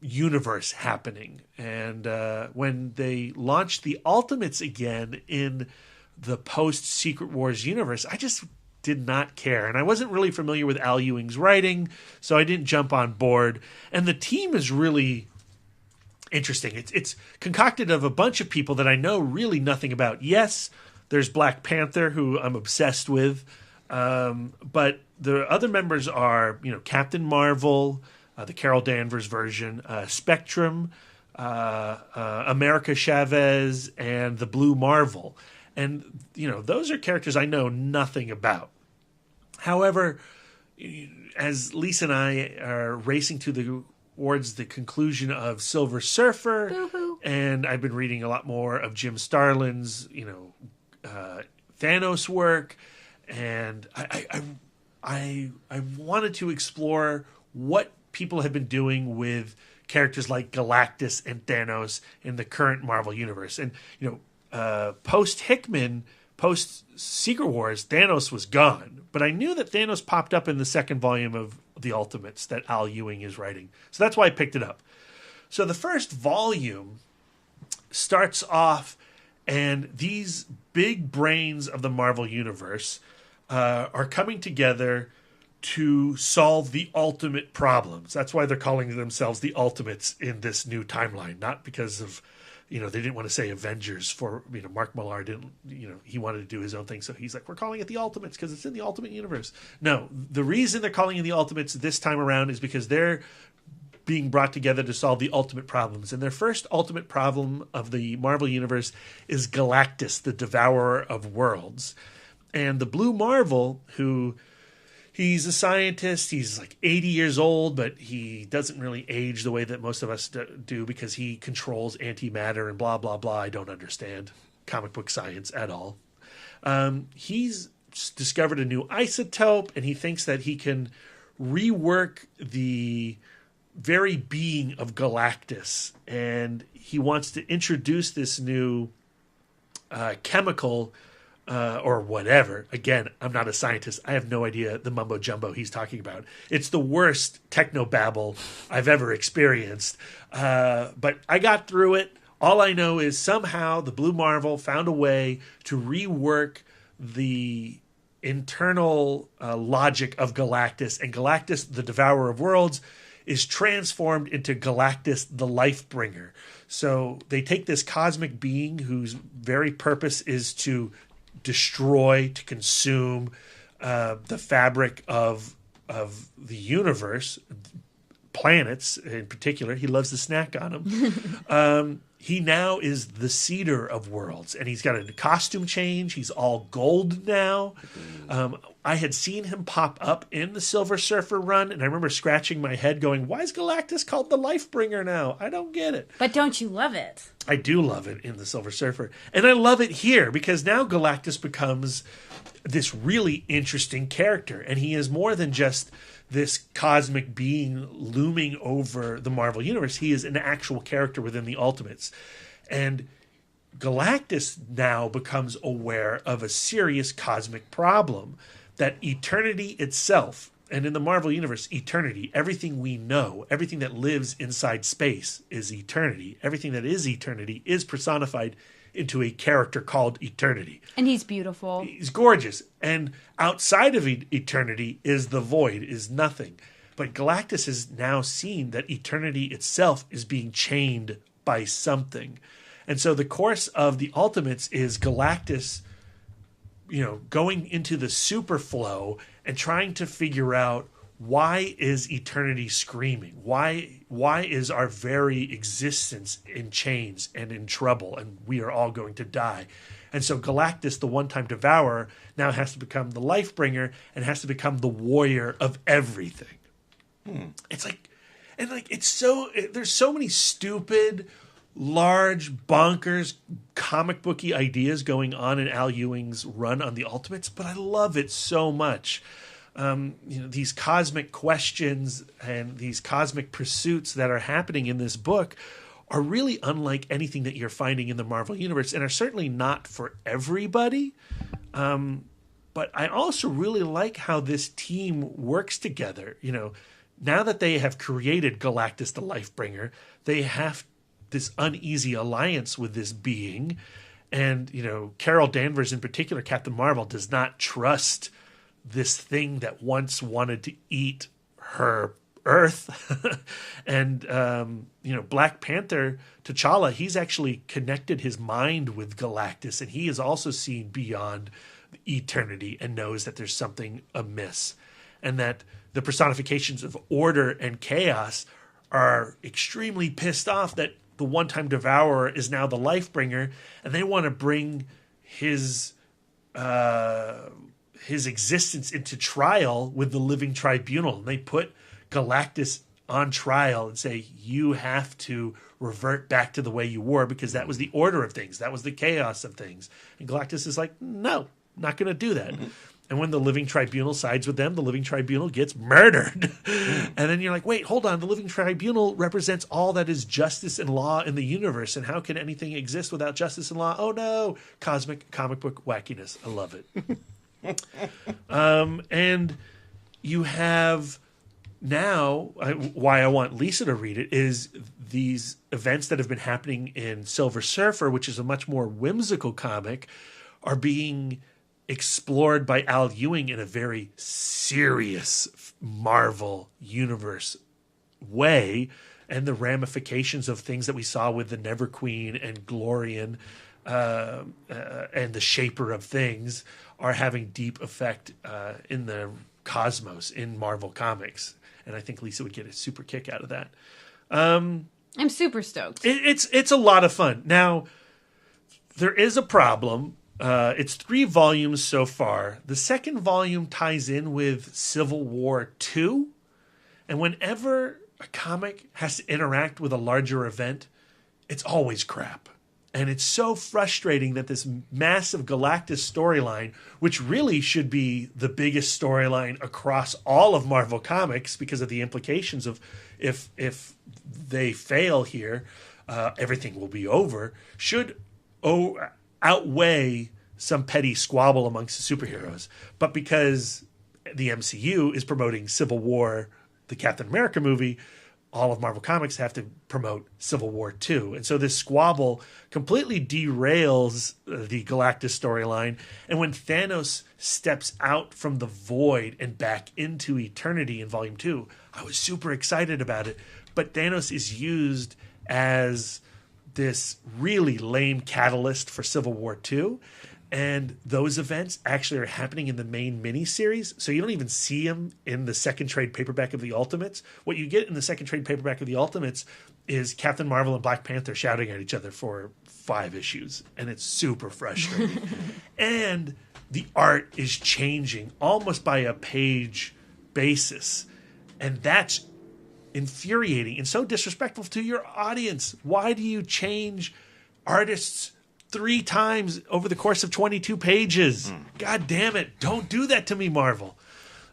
universe happening. And when they launched the Ultimates again in the post Secret Wars universe, I just did not care. And I wasn't really familiar with Al Ewing's writing, so I didn't jump on board. And the team is really interesting. It's concocted of a bunch of people that I know really nothing about. Yes, there's Black Panther, who I'm obsessed with, but the other members are Captain Marvel, the Carol Danvers version, Spectrum, America Chavez, and the Blue Marvel. And, those are characters I know nothing about. However, as Lisa and I are racing towards the conclusion of Silver Surfer, Boo-hoo. and I've been reading a lot more of Jim Starlin's, Thanos work, and I wanted to explore what people have been doing with characters like Galactus and Thanos in the current Marvel universe. And post Hickman, post Secret Wars, Thanos was gone, but I knew that Thanos popped up in the second volume of the Ultimates that Al Ewing is writing, so that's why I picked it up. So the first volume starts off, and these big brains of the Marvel Universe are coming together to solve the ultimate problems. That's why they're calling themselves the Ultimates in this new timeline, not because of, they didn't want to say Avengers for, Mark Millar didn't, he wanted to do his own thing. So he's like, we're calling it the Ultimates because it's in the Ultimate Universe. No, the reason they're calling it the Ultimates this time around is because they're being brought together to solve the ultimate problems. And their first ultimate problem of the Marvel Universe is Galactus, the Devourer of Worlds. And the Blue Marvel, who he's a scientist, he's like 80 years old, but he doesn't really age the way that most of us do because he controls antimatter and blah, blah, blah. I don't understand comic book science at all. He's discovered a new isotope, and he thinks that he can rework the very being of Galactus, and he wants to introduce this new chemical or whatever. Again, I'm not a scientist. I have no idea the mumbo jumbo he's talking about. It's the worst technobabble I've ever experienced. But I got through it. All I know is somehow the Blue Marvel found a way to rework the internal logic of Galactus, and Galactus, the Devourer of Worlds, is transformed into Galactus, the Lifebringer. So they take this cosmic being whose very purpose is to destroy, to consume the fabric of the universe, planets in particular. He loves to snack on them. He now is the Seeder of Worlds, and he's got a costume change. He's all gold now. I had seen him pop up in the Silver Surfer run, and I remember scratching my head going, why is Galactus called the Lifebringer now? I don't get it. But don't you love it? I do love it in the Silver Surfer. And I love it here because now Galactus becomes this really interesting character, and he is more than just this cosmic being looming over the Marvel Universe. He is an actual character within the Ultimates. And Galactus now becomes aware of a serious cosmic problem, that eternity itself, and in the Marvel Universe, eternity, everything we know, everything that lives inside space is eternity. Everything that is eternity is personified into a character called Eternity. And he's beautiful. He's gorgeous. And outside of eternity is the void, is nothing. But Galactus has now seen that eternity itself is being chained by something. And so the course of the Ultimates is Galactus, going into the superflow and trying to figure out, why is eternity screaming? Why is our very existence in chains and in trouble, and we are all going to die? And so Galactus, the one-time devourer, now has to become the Lifebringer and has to become the warrior of everything. It's like, and like, there's so many stupid, large, bonkers, comic booky ideas going on in Al Ewing's run on the Ultimates, but I love it so much. These cosmic questions and these cosmic pursuits that are happening in this book are really unlike anything that you're finding in the Marvel Universe, and are certainly not for everybody. But I also really like how this team works together. Now that they have created Galactus, the Lifebringer, they have this uneasy alliance with this being. And, Carol Danvers in particular, Captain Marvel, does not trust this thing that once wanted to eat her Earth. And, Black Panther, T'Challa, he's actually connected his mind with Galactus, and he has also seen beyond eternity and knows that there's something amiss, and that the personifications of order and chaos are extremely pissed off that the one-time devourer is now the Lifebringer, and they want to bring his existence into trial with the Living Tribunal. And they put Galactus on trial and say, you have to revert back to the way you were because that was the order of things. That was the chaos of things. And Galactus is like, no, not going to do that. And when the Living Tribunal sides with them, the Living Tribunal gets murdered. And then you're like, wait, hold on. The Living Tribunal represents all that is justice and law in the universe. And how can anything exist without justice and law? Oh, no. Cosmic comic book wackiness. I love it. And you have now, why I want Lisa to read it, is these events that have been happening in Silver Surfer, which is a much more whimsical comic, are being explored by Al Ewing in a very serious Marvel universe way, and the ramifications of things that we saw with the Never Queen and Glorian and the Shaper of Things are having deep effect in the cosmos in Marvel Comics. And I think Lisa would get a super kick out of that. I'm super stoked. It's a lot of fun. Now, there is a problem. It's 3 volumes so far. The second volume ties in with Civil War II. And whenever a comic has to interact with a larger event, it's always crap. And it's so frustrating that this massive Galactus storyline, which really should be the biggest storyline across all of Marvel Comics because of the implications of if they fail here, everything will be over, should outweigh some petty squabble amongst the superheroes. But because the MCU is promoting Civil War, the Captain America movie, all of Marvel Comics have to promote Civil War II. And so this squabble completely derails the Galactus storyline. And when Thanos steps out from the void and back into eternity in Volume 2, I was super excited about it. But Thanos is used as this really lame catalyst for Civil War II. And those events actually are happening in the main miniseries. So you don't even see them in the second trade paperback of the Ultimates. What you get in the second trade paperback of the Ultimates is Captain Marvel and Black Panther shouting at each other for 5 issues. And it's super frustrating. And the art is changing almost by a page basis. And that's infuriating and so disrespectful to your audience. Why do you change artists 3 times over the course of 22 pages? God damn it. Don't do that to me, Marvel.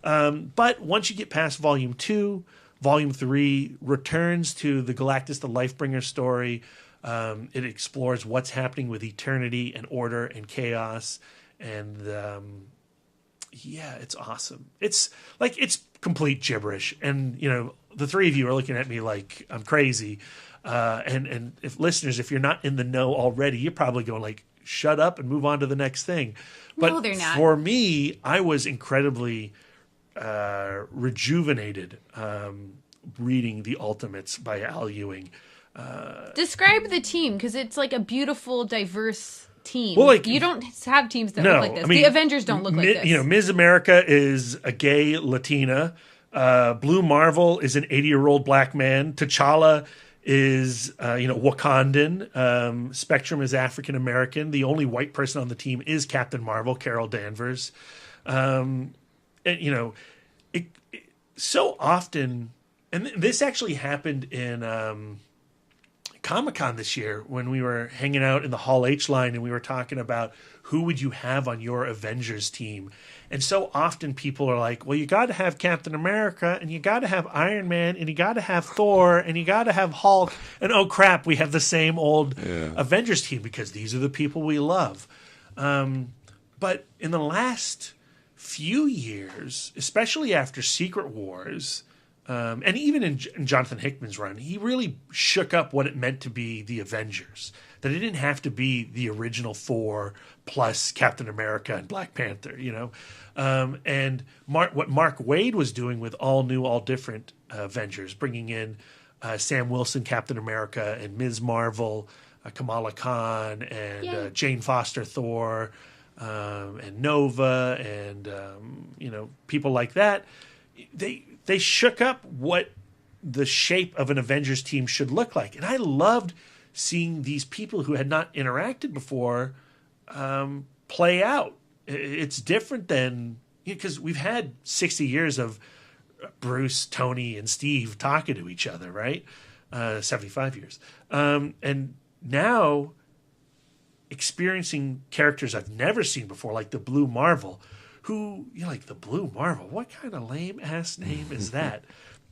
But once you get past Volume 2, Volume 3 returns to the Galactus the Lifebringer story. It explores what's happening with eternity and order and chaos. And it's awesome. It's complete gibberish. And, the 3 of you are looking at me like I'm crazy. And if listeners, if you're not in the know already, you're probably going like, shut up and move on to the next thing. But no, they're not. For me, I was incredibly rejuvenated reading The Ultimates by Al Ewing. Describe the team, because it's like a beautiful, diverse team. Well, you don't have teams that look like this. The Avengers don't look like this. Ms. America is a gay Latina. Blue Marvel is an 80-year-old black man. T'Challa is Wakandan. Spectrum is African American. The only white person on the team is Captain Marvel, Carol Danvers. So often, and this actually happened in Comic-Con this year when we were hanging out in the Hall H line and we were talking about who would you have on your Avengers team. And so often people are like, well, you got to have Captain America, and you got to have Iron Man, and you got to have Thor, and you got to have Hulk. And oh, crap, we have the same old Avengers team because these are the people we love. But in the last few years, especially after Secret Wars, and even in Jonathan Hickman's run, he really shook up what it meant to be the Avengers. That it didn't have to be the original 4 plus Captain America and Black Panther, and what Mark Waid was doing with all new, all different Avengers, bringing in Sam Wilson, Captain America, and Ms. Marvel, Kamala Khan, and Jane Foster, Thor, and Nova, and people like that. They shook up what the shape of an Avengers team should look like, and I loved seeing these people who had not interacted before play out. It's different than, because we've had 60 years of Bruce, Tony, and Steve talking to each other, right? 75 years. And now experiencing characters I've never seen before, like the Blue Marvel, who, you're like, the Blue Marvel? What kind of lame-ass name is that?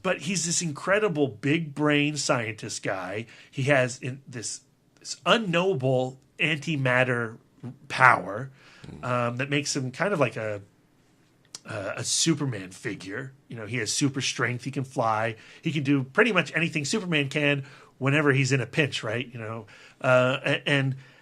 But he's this incredible big-brain scientist guy. He has this unknowable antimatter power that makes him kind of like a Superman figure. You know, he has super strength. He can fly. He can do pretty much anything Superman can whenever he's in a pinch, right? You know,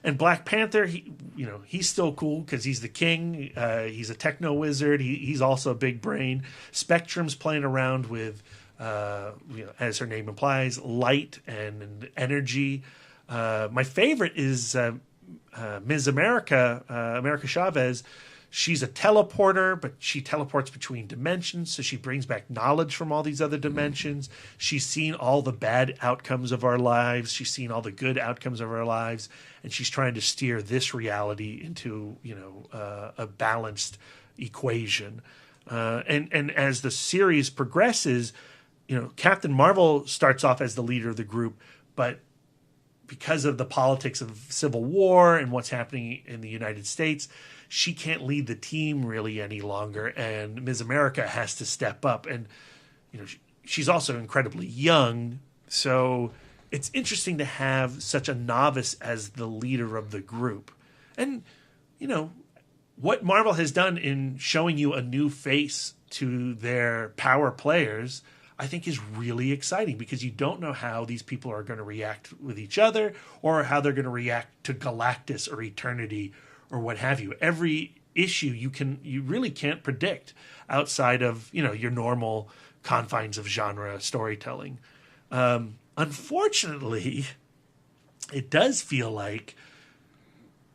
and Black Panther, he's still cool because he's the king. He's a techno wizard. He's also a big brain. Spectrum's playing around with, as her name implies, light and energy. My favorite is Ms. America Chavez. She's a teleporter, but she teleports between dimensions, so she brings back knowledge from all these other dimensions. She's seen all the bad outcomes of our lives. She's seen all the good outcomes of our lives, and she's trying to steer this reality into, a balanced equation. And as the series progresses, Captain Marvel starts off as the leader of the group, but because of the politics of Civil War and what's happening in the United States, she can't lead the team really any longer, and Ms. America has to step up. And she's also incredibly young, so it's interesting to have such a novice as the leader of the group. And what Marvel has done in showing you a new face to their power players, I think, is really exciting, because you don't know how these people are going to react with each other, or how they're going to react to Galactus or Eternity or what have you. Every issue you really can't predict outside of your normal confines of genre storytelling. Unfortunately, it does feel like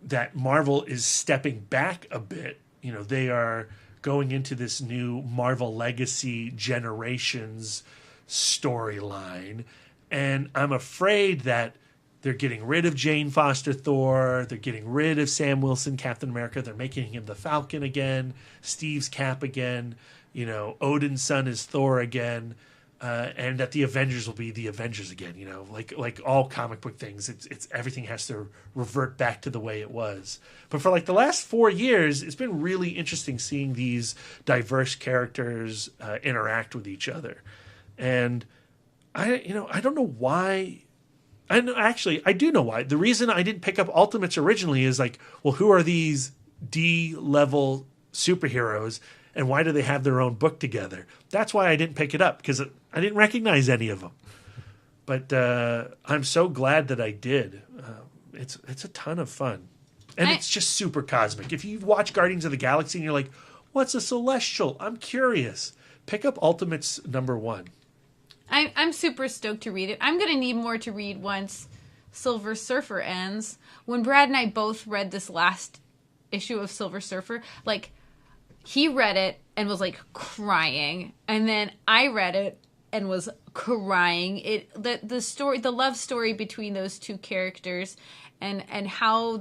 that Marvel is stepping back a bit. They are going into this new Marvel Legacy Generations storyline, and I'm afraid that they're getting rid of Jane Foster Thor. They're getting rid of Sam Wilson Captain America. They're making him the Falcon again, Steve's Cap again. Odin's son is Thor again, and that the Avengers will be the Avengers again. Like all comic book things, it's everything has to revert back to the way it was. But for like the last 4 years, it's been really interesting seeing these diverse characters interact with each other, and I don't know why. I do know why. The reason I didn't pick up Ultimates originally is like, well, who are these D-level superheroes, and why do they have their own book together? That's why I didn't pick it up, because I didn't recognize any of them. But I'm so glad that I did. It's a ton of fun. And it's just super cosmic. If you watch Guardians of the Galaxy and you're like, what's a celestial? I'm curious. Pick up Ultimates #1. I'm super stoked to read it. I'm going to need more to read once Silver Surfer ends. When Brad and I both read this last issue of Silver Surfer, like, he read it and was like crying, and then I read it and was crying. The story, the love story between those two characters, and how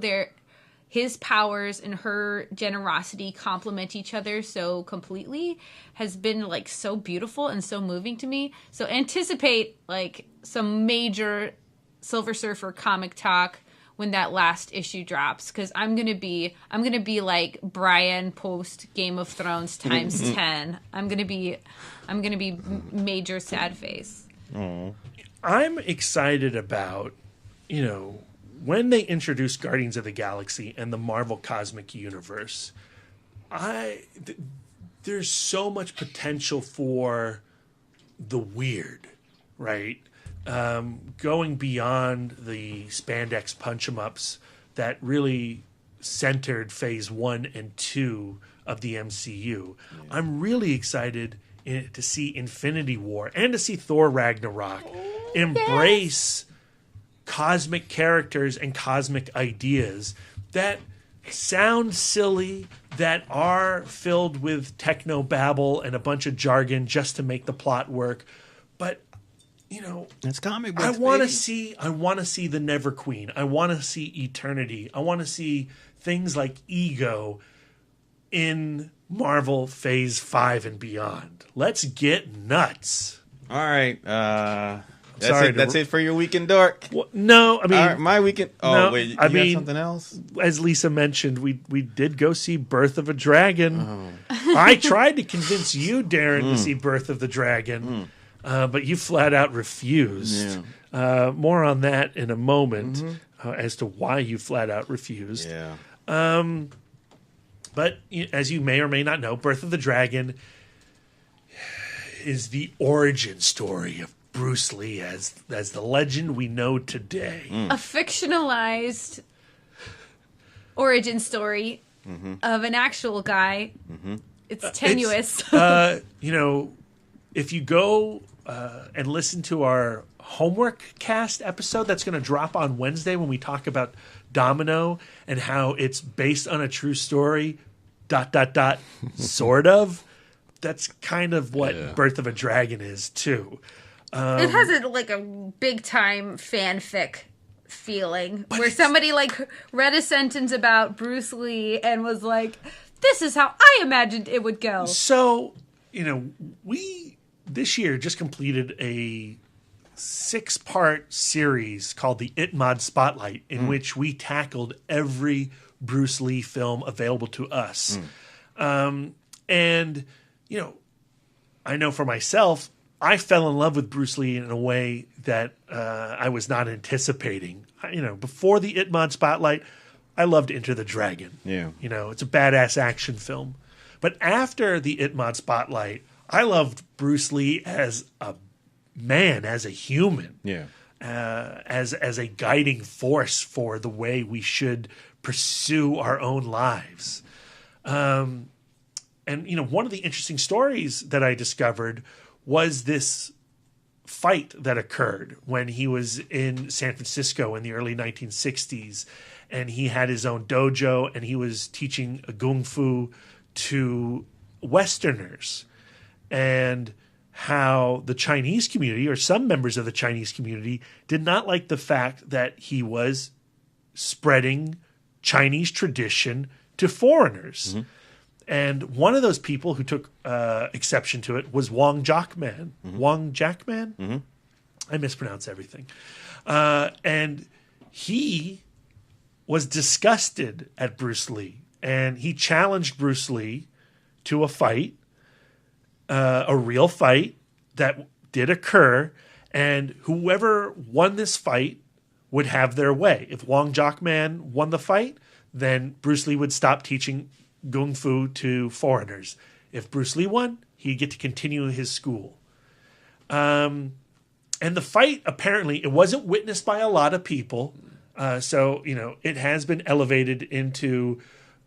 his powers and her generosity complement each other so completely has been like so beautiful and so moving to me. So anticipate like some major Silver Surfer comic talk when that last issue drops, because I'm gonna be like Brian post Game of Thrones times 10. I'm gonna be major sad face. Aww. I'm excited about when they introduced Guardians of the Galaxy and the Marvel Cosmic Universe. There's so much potential for the weird, right? Going beyond the spandex punch-em-ups that really centered phase 1 and 2 of the MCU. Yeah. I'm really excited to see Infinity War and to see Thor Ragnarok embrace cosmic characters and cosmic ideas that sound silly, that are filled with techno babble and a bunch of jargon just to make the plot work. But That's comic I books. want to baby. see the Never Queen. I want to see Eternity. I want to see things like Ego in Marvel Phase 5 and beyond. Let's get nuts. All right. That's sorry it. That's it for your weekend dork. Well, no, I mean, All right, my weekend. Oh no, wait, you I got mean, something else? As Lisa mentioned, we did go see Birth of a Dragon. I tried to convince you, Darren, to see Birth of the Dragon, but you flat out refused. Yeah. More on that in a moment as to why you flat out refused. Yeah. But as you may or may not know, Birth of the Dragon is the origin story of Bruce Lee as the legend we know today. A fictionalized origin story of an actual guy. It's tenuous. If you go and listen to our homework cast episode that's going to drop on Wednesday when we talk about Domino and how it's based on a true story, ... sort of. That's kind of what Birth of a Dragon is too. It has a big time fanfic feeling where somebody read a sentence about Bruce Lee and was like, "This is how I imagined it would go." So we this year just completed a 6-part series called the Itmod Spotlight, in which we tackled every Bruce Lee film available to us. And I know for myself, I fell in love with Bruce Lee in a way that I was not anticipating. Before the Itmod Spotlight, I loved Enter the Dragon. Yeah. It's a badass action film. But after the Itmod Spotlight, I loved Bruce Lee as a man, as a human. Yeah. As a guiding force for the way we should pursue our own lives. And one of the interesting stories that I discovered was this fight that occurred when he was in San Francisco in the early 1960s, and he had his own dojo and he was teaching Kung Fu to Westerners, and how the Chinese community, or some members of the Chinese community, did not like the fact that he was spreading Chinese tradition to foreigners. And one of those people who took exception to it was Wong Jackman. Wong Jackman? I mispronounce everything. And he was disgusted at Bruce Lee. And he challenged Bruce Lee to a fight, a real fight that did occur. And whoever won this fight would have their way. If Wong Jackman won the fight, then Bruce Lee would stop teaching Kung Fu to foreigners. If Bruce Lee won, he'd get to continue his school. And the fight, apparently, it wasn't witnessed by a lot of people. So, it has been elevated into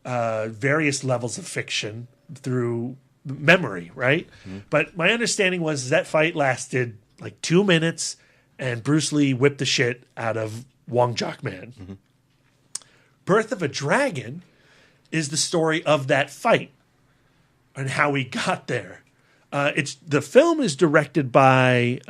various levels of fiction through memory, right? But my understanding was that fight lasted 2 minutes, and Bruce Lee whipped the shit out of Wong Jackman. Birth of a Dragon is the story of that fight and how he got there. The film is directed by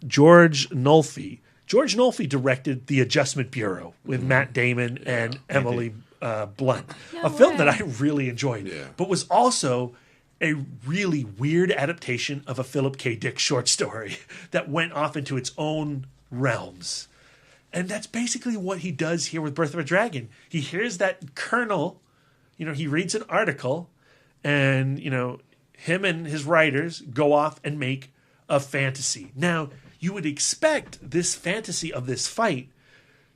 George Nolfi. George Nolfi directed The Adjustment Bureau with Matt Damon and Emily Blunt, a film that I really enjoyed, but was also a really weird adaptation of a Philip K. Dick short story that went off into its own realms. And that's basically what he does here with Birth of a Dragon. He hears that kernel. He reads an article, and, him and his writers go off and make a fantasy. Now, you would expect this fantasy of this fight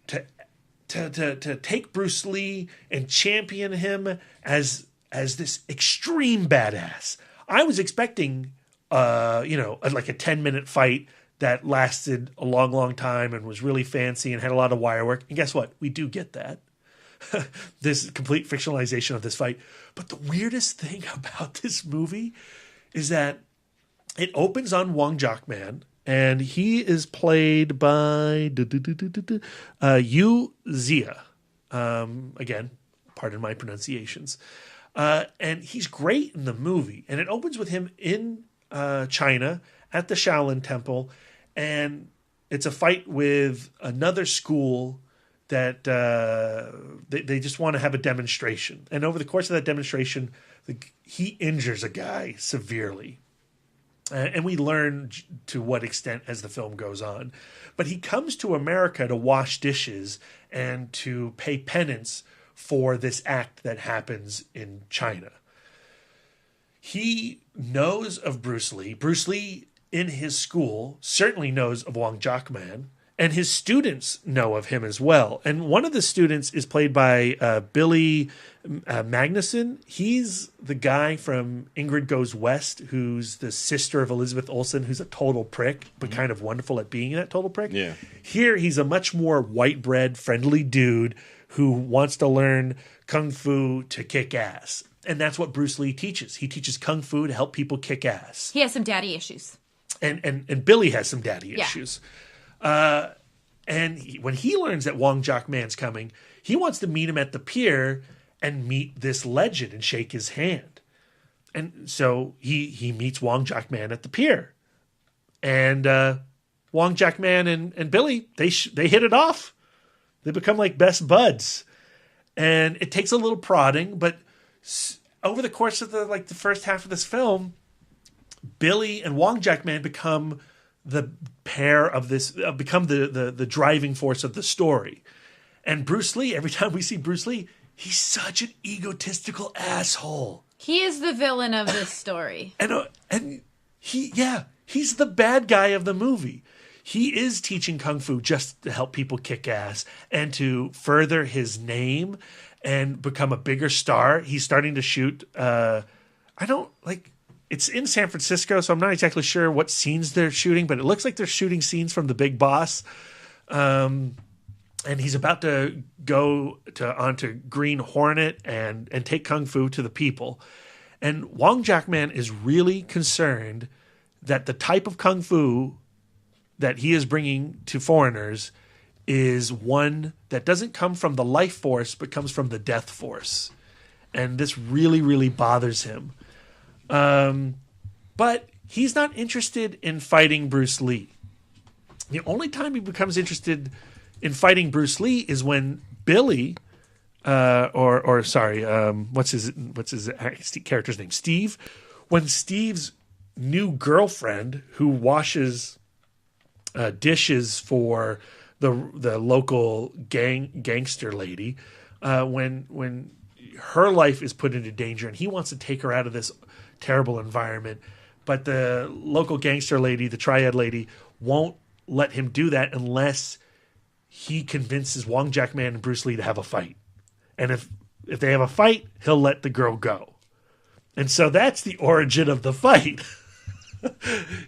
to take Bruce Lee and champion him as this extreme badass. I was expecting, like a 10-minute fight that lasted a long, long time and was really fancy and had a lot of wire work. And guess what? We do get that. This complete fictionalization of this fight. But the weirdest thing about this movie is that it opens on Wong Jackman, and he is played by Yu Zia. Again, pardon my pronunciations. And he's great in the movie. And it opens with him in China at the Shaolin Temple, And it's a fight with another school that they just want to have a demonstration. And over the course of that demonstration, he injures a guy severely. And we learn to what extent as the film goes on. But he comes to America to wash dishes and to pay penance for this act that happens in China. He knows of Bruce Lee. Bruce Lee in his school certainly knows of Wong Jackman, and his students know of him as well. And one of the students is played by Billy Magnuson. He's the guy from Ingrid Goes West, who's the sister of Elizabeth Olsen, who's a total prick, but kind of wonderful at being that total prick. Yeah. Here, he's a much more white-bread, friendly dude who wants to learn kung fu to kick ass. And that's what Bruce Lee teaches. He teaches kung fu to help people kick ass. He has some daddy issues. And Billy has some daddy issues. When he learns that Wong Jackman's coming, he wants to meet him at the pier and meet this legend and shake his hand. And so he meets Wong Jackman at the pier. And Wong Jackman and Billy, they hit it off. They become like best buds. And it takes a little prodding, but over the course of the first half of this film, Billy and Wong Jackman become the pair of this, become the driving force of the story. And Bruce Lee, every time we see Bruce Lee, he's such an egotistical asshole. He is the villain of this story. And he's the bad guy of the movie. He is teaching kung fu just to help people kick ass and to further his name and become a bigger star. He's starting to shoot. It's in San Francisco, so I'm not exactly sure what scenes they're shooting, but it looks like they're shooting scenes from The Big Boss. And he's about to go onto Green Hornet and take kung fu to the people. And Wong Jackman is really concerned that the type of kung fu that he is bringing to foreigners is one that doesn't come from the life force, but comes from the death force. And this really, really bothers him. But he's not interested in fighting Bruce Lee. The only time he becomes interested in fighting Bruce Lee is when Billy, what's his character's name? Steve. When Steve's new girlfriend, who washes dishes for the local gangster lady, when her life is put into danger and he wants to take her out of this terrible environment, but the local gangster lady, the triad lady, won't let him do that unless he convinces Wong Jackman and Bruce Lee to have a fight. And if they have a fight, he'll let the girl go. And so that's the origin of the fight.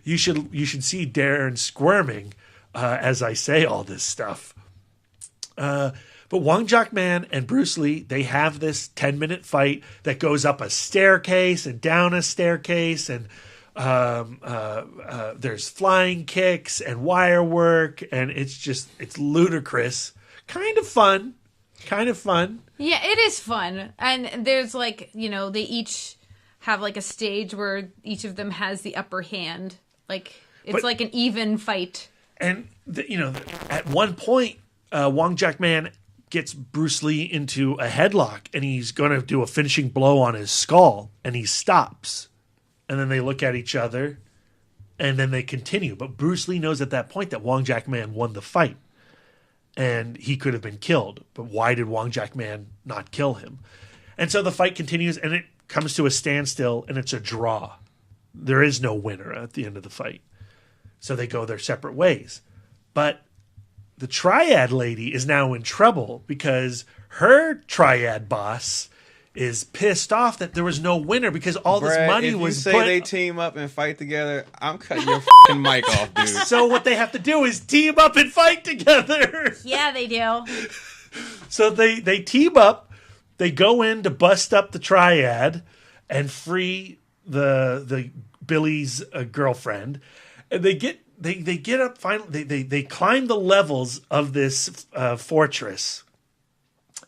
You should see Darren squirming as I say all this stuff. But Wong Jackman and Bruce Lee, they have this 10-minute fight that goes up a staircase and down a staircase, and there's flying kicks and wire work, and it's ludicrous. Kind of fun. Yeah, it is fun. And there's they each have a stage where each of them has the upper hand. It's like an even fight. And at one point, Wong Jackman gets Bruce Lee into a headlock, and he's going to do a finishing blow on his skull, and he stops. And then they look at each other, and then they continue. But Bruce Lee knows at that point that Wong Jackman won the fight, and he could have been killed. But why did Wong Jackman not kill him? And so the fight continues, and it comes to a standstill, and it's a draw. There is no winner at the end of the fight. So they go their separate ways. But the triad lady is now in trouble because her triad boss is pissed off that there was no winner because all this money was if you say they team up and fight together, I'm cutting your fucking mic off, dude. So what they have to do is team up and fight together. Yeah, they do. So they team up. They go in to bust up the triad and free the Billy's girlfriend. And they get up finally. They climb the levels of this fortress,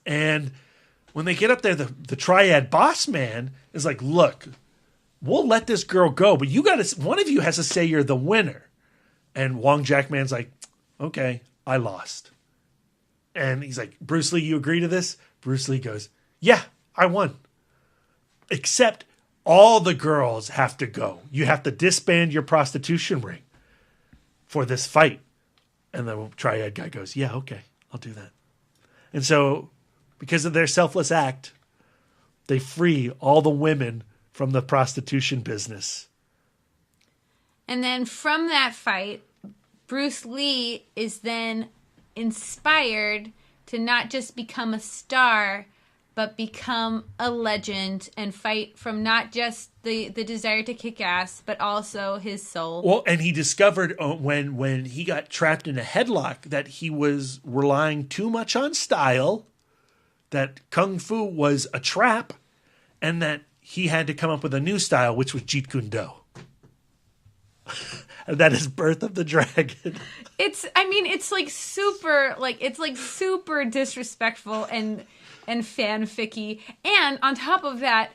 and when they get up there, the triad boss man is like, "Look, we'll let this girl go, but one of you has to say you're the winner." And Wong Jackman's like, okay, I lost. And he's like, Bruce Lee, you agree to this? Bruce Lee goes, yeah, I won. Except all the girls have to go. You have to disband your prostitution ring for this fight. And the triad guy goes, yeah, okay, I'll do that. And so, because of their selfless act, they free all the women from the prostitution business. And then from that fight, Bruce Lee is then inspired to not just become a star, but become a legend and fight from not just the desire to kick ass, but also his soul. Well, and he discovered when he got trapped in a headlock that he was relying too much on style, that Kung Fu was a trap, and that he had to come up with a new style, which was Jeet Kune Do. And that is Birth of the Dragon. It's super disrespectful and fanficky. And on top of that,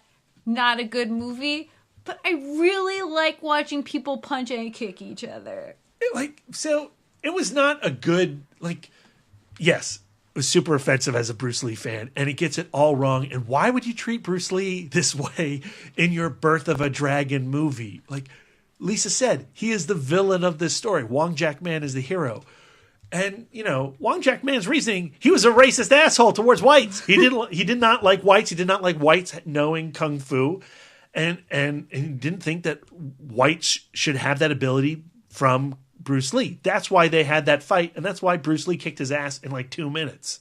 not a good movie, but I really like watching people punch and kick each other. It was not a good, yes, it was super offensive as a Bruce Lee fan, and it gets it all wrong. And why would you treat Bruce Lee this way in your Birth of a Dragon movie? Like Lisa said, he is the villain of this story. Wong Jack-man is the hero. And, Wong Jack-man's reasoning, he was a racist asshole towards whites. He did not like whites. He did not like whites knowing Kung Fu. And he didn't think that whites should have that ability from Bruce Lee. That's why they had that fight. And that's why Bruce Lee kicked his ass in 2 minutes.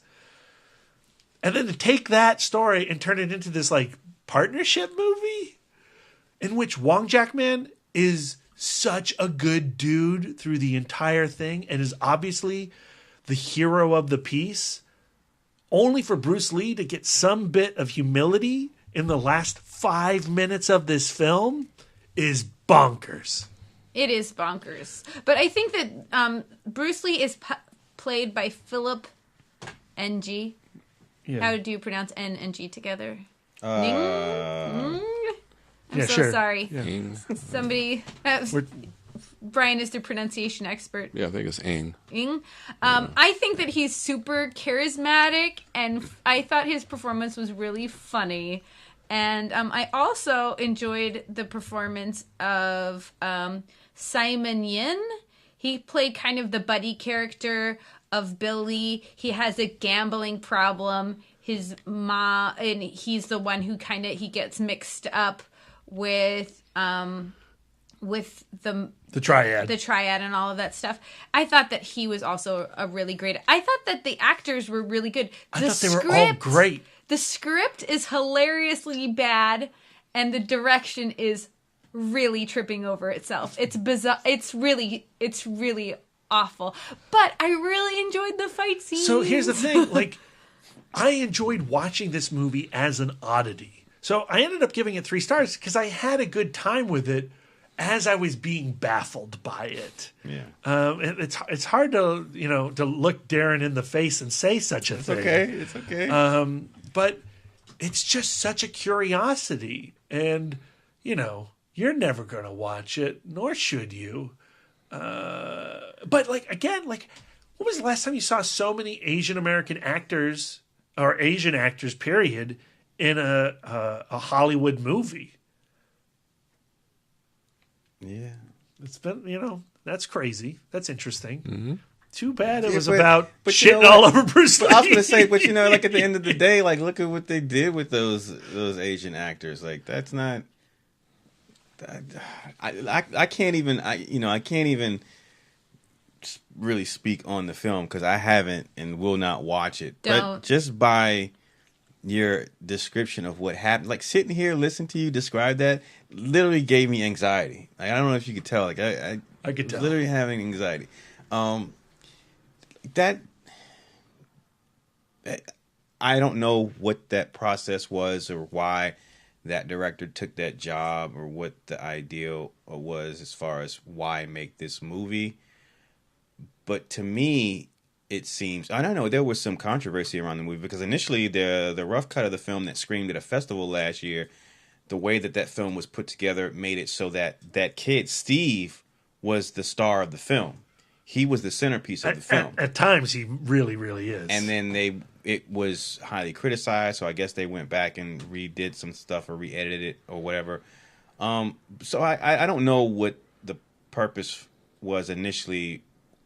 And then to take that story and turn it into this partnership movie in which Wong Jack-man is such a good dude through the entire thing and is obviously the hero of the piece, only for Bruce Lee to get some bit of humility in the last 5 minutes of this film is bonkers. It is bonkers. But I think that Bruce Lee is played by Philip Ng. Yeah. How do you pronounce N and G together? I'm sure. sorry. Yeah. Somebody, Brian is the pronunciation expert. Yeah, I think it's Ing. I think that he's super charismatic, and I thought his performance was really funny. And I also enjoyed the performance of Simon Yin. He played kind of the buddy character of Billy. He has a gambling problem. His mom, and he's the one who he gets mixed up with the triad and all of that stuff. I thought that he was also a really great. I thought that the actors were really good. I thought they were all great. The script is hilariously bad, and the direction is really tripping over itself. It's bizarre. It's really awful. But I really enjoyed the fight scenes. So here's the thing, I enjoyed watching this movie as an oddity. So I ended up giving it 3 stars because I had a good time with it as I was being baffled by it. Yeah. It's hard to look Darren in the face and say such a thing. It's okay. But it's just such a curiosity, and you're never going to watch it, nor should you. But when was the last time you saw so many Asian American actors or Asian actors, period, in a Hollywood movie? Yeah. It's been, that's crazy. That's interesting. Mm-hmm. Too bad it was about shitting all over Bruce Lee. I was going to say, but at the end of the day, look at what they did with those Asian actors. That's not. I can't even. I can't even really speak on the film because I haven't and will not watch it. Don't. But just by your description of what happened, sitting here listening to you describe that, literally gave me anxiety. I don't know if you could tell. I could tell. Literally having anxiety. That I don't know what that process was or why that director took that job or what the ideal was as far as why make this movie. But to me, it seems, I don't know, there was some controversy around the movie because initially the rough cut of the film that screened at a festival last year, the way that film was put together made it so that kid, Steve, was the star of the film. he was the centerpiece of the film. At times, he really, really is. And then it was highly criticized, so I guess they went back and redid some stuff or re-edited it or whatever. So I don't know what the purpose was initially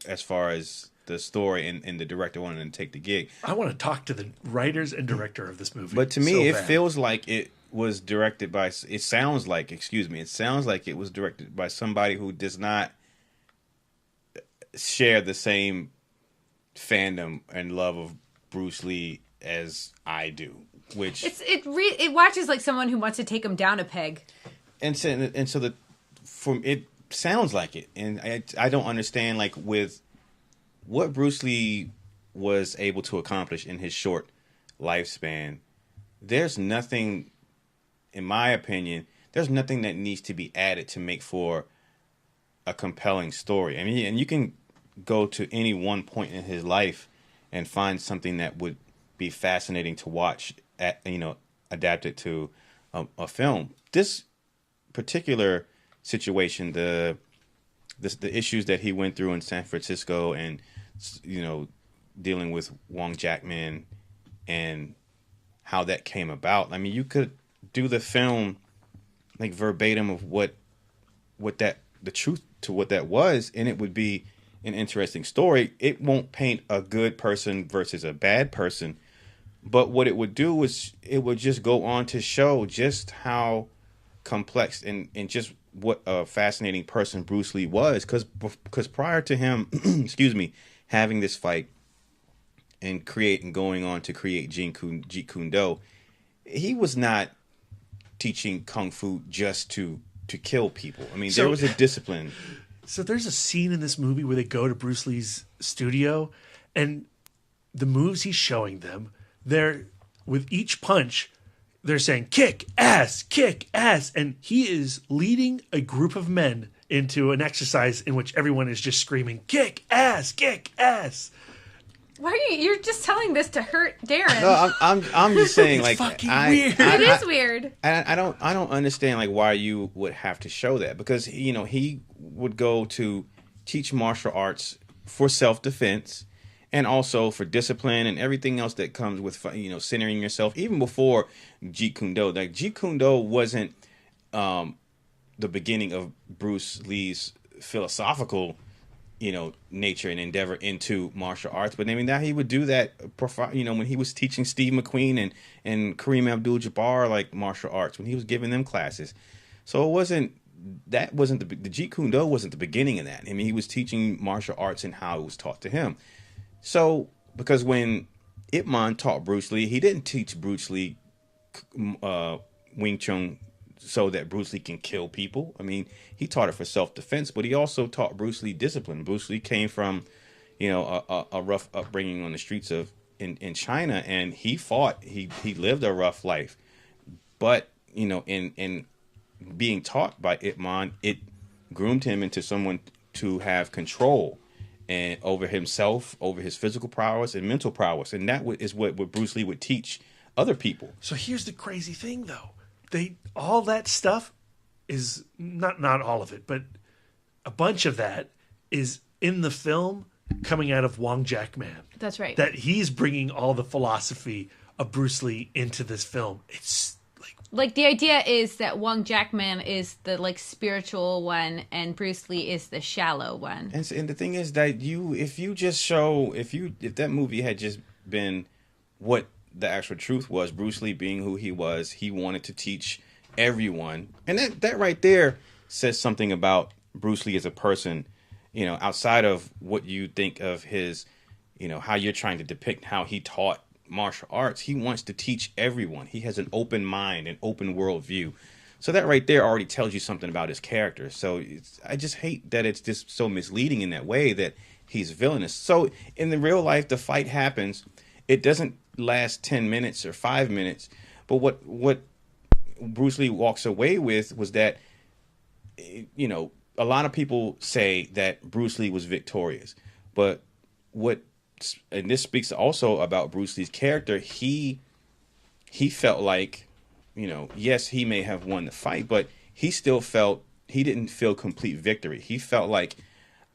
as far as the story and the director wanted to take the gig. I want to talk to the writers and director of this movie. But to me, it feels like it was directed by, it sounds like it was directed by somebody who does not share the same fandom and love of Bruce Lee as I do, which it watches like someone who wants to take him down a peg. And so it sounds like it, and I don't understand, like, with what Bruce Lee was able to accomplish in his short lifespan. There's nothing, in my opinion, there's nothing that needs to be added to make for a compelling story. I mean, and you can go to any one point in his life and find something that would be fascinating to watch, adapted to a film. This particular situation, the issues that he went through in San Francisco, and dealing with Wong Jackman and how that came about. I mean, you could do the film like verbatim of the truth to what that was, and it would be an interesting story. It won't paint a good person versus a bad person, but what it would do is it would just go on to show just how complex and just what a fascinating person Bruce Lee was, because prior to him having this fight and going on to create Jeet Kune Do, he was not teaching kung fu just to kill people. I mean, there was a discipline. So there's a scene in this movie where they go to Bruce Lee's studio, and the moves he's showing them, they're, with each punch, they're saying, kick ass, and he is leading a group of men into an exercise in which everyone is just screaming, kick ass, kick ass. Why are you're just telling this to hurt Darren? No, I'm just saying, it's like, fucking weird. It is weird. I don't understand, like, why you would have to show that, because he would go to teach martial arts for self-defense and also for discipline and everything else that comes with centering yourself. Even before Jeet Kune Do, like, Jeet Kune Do wasn't the beginning of Bruce Lee's philosophical nature and endeavor into martial arts. But I mean, that he would do that, when he was teaching Steve McQueen and Kareem Abdul-Jabbar, like, martial arts, when he was giving them classes. So the Jeet Kune Do wasn't the beginning of that. I mean, he was teaching martial arts and how it was taught to him. So, because when Ip Man taught Bruce Lee, he didn't teach Bruce Lee Wing Chun so that Bruce Lee can kill people. I mean, he taught it for self-defense, but he also taught Bruce Lee discipline. Bruce Lee came from, a rough upbringing on the streets in China, and he fought. He lived a rough life, but in being taught by Ip Man, it groomed him into someone to have control and over himself, over his physical prowess and mental prowess, and that is what Bruce Lee would teach other people. So here's the crazy thing, though. All that stuff is not all of it, but a bunch of that is in the film coming out of Wong Jackman. That's right. That he's bringing all the philosophy of Bruce Lee into this film. It's like the idea is that Wong Jackman is the spiritual one, and Bruce Lee is the shallow one. And the thing is that if that movie had just been what the actual truth was, Bruce Lee being who he was, he wanted to teach everyone, and that right there says something about Bruce Lee as a person, outside of what you think of his, how you're trying to depict how he taught martial arts. He wants to teach everyone. He has an open mind, an open world view. So that right there already tells you something about his character. So I just hate that it's just so misleading in that way, that he's villainous. So in the real life, the fight happens. It doesn't last 10 minutes or 5 minutes. But what Bruce Lee walks away with was that, a lot of people say that Bruce Lee was victorious. But and this speaks also about Bruce Lee's character, he felt like, yes, he may have won the fight, but he still felt he didn't feel complete victory. He felt like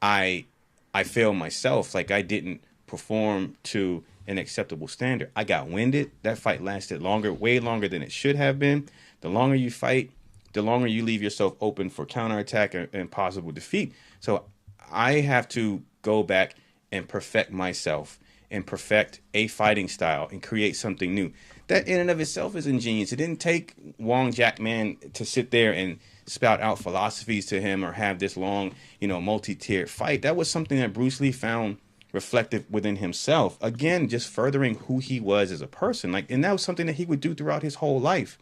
I I failed myself. Like, I didn't perform to an acceptable standard. I got winded. That fight lasted longer, way longer than it should have been. The longer you fight, the longer you leave yourself open for counterattack and possible defeat. So I have to go back and perfect myself and perfect a fighting style and create something new. That in and of itself is ingenious. It didn't take Wong Jack-man to sit there and spout out philosophies to him or have this long, multi-tiered fight. That was something that Bruce Lee found reflective within himself. Again, just furthering who he was as a person. And that was something that he would do throughout his whole life.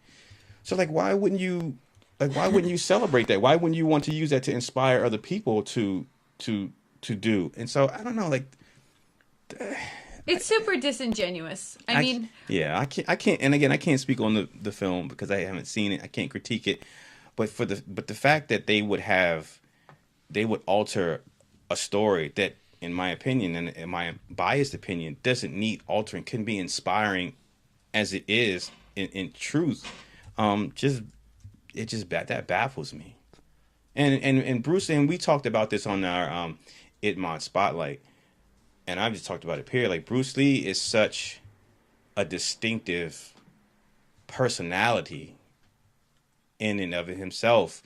So why wouldn't you celebrate that? Why wouldn't you want to use that to inspire other people to do? And so I don't know, it's super disingenuous. I mean, I can't. And again, I can't speak on the film because I haven't seen it. I can't critique it. But the fact that they would alter a story that, in my opinion, and in my biased opinion, doesn't need altering, can be inspiring as it is in truth. That baffles me. And Bruce, and we talked about this on our ItMod Spotlight, and I've just talked about it here. Bruce Lee is such a distinctive personality in and of himself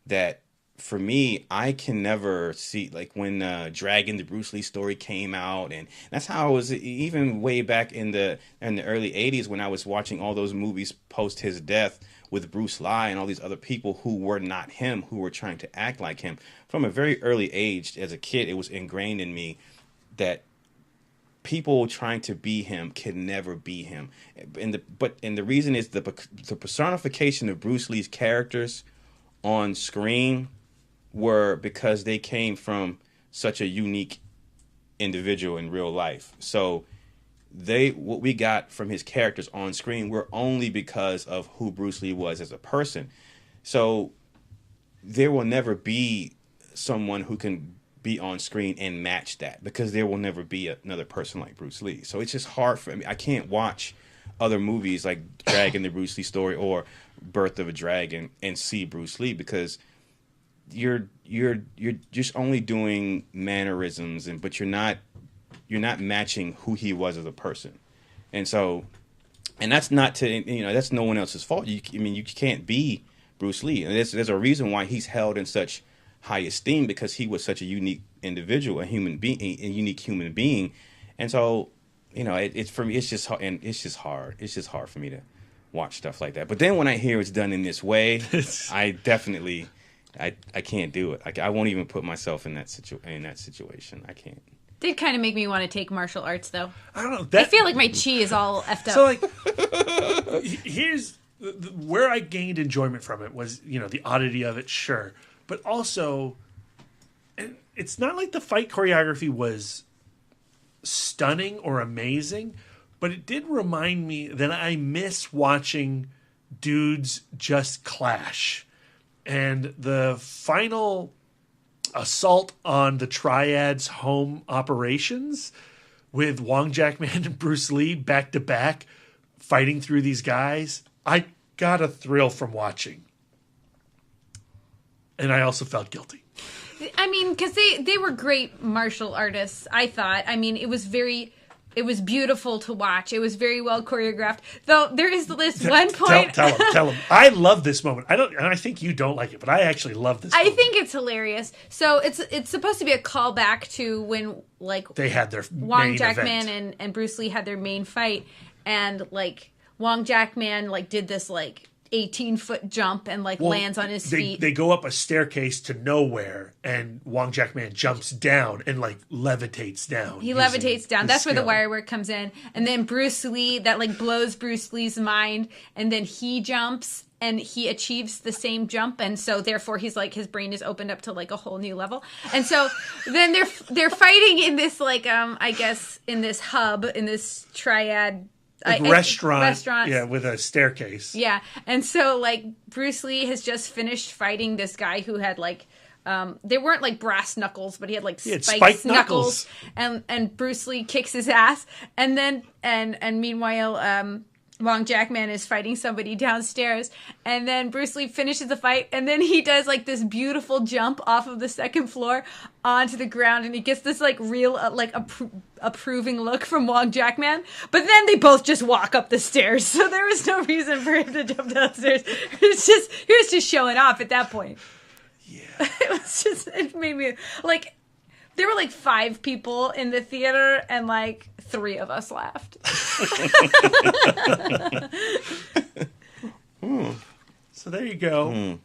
that, for me, I can never see, when Dragon, the Bruce Lee story, came out, and that's how I was even way back in the early 80s when I was watching all those movies post his death with Bruce Lee and all these other people who were not him, who were trying to act like him. From a very early age, as a kid, it was ingrained in me that people trying to be him can never be him. And the reason is the personification of Bruce Lee's characters on screen were because they came from such a unique individual in real life. So what we got from his characters on screen were only because of who Bruce Lee was as a person. So there will never be someone who can be on screen and match that, because there will never be another person like Bruce Lee. So it's just hard for me. I can't watch other movies like Dragon, the Bruce Lee story, or Birth of a Dragon and see Bruce Lee, because you're just only doing mannerisms, but you're not matching who he was as a person. And so, and that's not that's no one else's fault. You can't be Bruce Lee, and there's a reason why he's held in such high esteem, because he was such a unique individual, a unique human being. And so, it's for me, it's just hard. It's just hard for me to watch stuff like that. But then when I hear it's done in this way, I definitely, I can't do it. I won't even put myself in that situation. I can't. Did kind of make me want to take martial arts, though. I don't know. I feel like my chi is all effed up. So, here's where I gained enjoyment from it was, the oddity of it, sure. But also, it's not like the fight choreography was stunning or amazing, but it did remind me that I miss watching dudes just clash. And the final assault on the Triad's home operations with Wong Jack-man and Bruce Lee back to back fighting through these guys, I got a thrill from watching. And I also felt guilty. I mean, because they were great martial artists, I thought. I mean, it was beautiful to watch. It was very well choreographed. Though there is this one point. Tell him. I love this moment. And I think you don't like it, but I actually love this moment. I think it's hilarious. So it's supposed to be a callback to when they had their Wong Jack-man and Bruce Lee had their main fight, and Wong Jack-man did this 18-foot jump and lands on his feet. They go up a staircase to nowhere, and Wong Jack-man jumps down and levitates down. He levitates down. That's where the wire work comes in. And then Bruce Lee, that blows Bruce Lee's mind, and then he jumps and he achieves the same jump, and so therefore he's his brain is opened up to a whole new level. And so then they're fighting in this I guess in this hub, in this triad restaurant, yeah, with a staircase. Yeah, and so Bruce Lee has just finished fighting this guy who had they weren't brass knuckles, but he had spiked knuckles. And Bruce Lee kicks his ass, and then and meanwhile Wong Jackman is fighting somebody downstairs, and then Bruce Lee finishes the fight, and then he does like this beautiful jump off of the second floor onto the ground, and he gets this like real approving look from Wong Jackman. But then they both just walk up the stairs, so there was no reason for him to jump downstairs. He was just showing off at that point. Yeah, it made me like. There were like 5 people in the theater, and like 3 of us laughed. So there you go.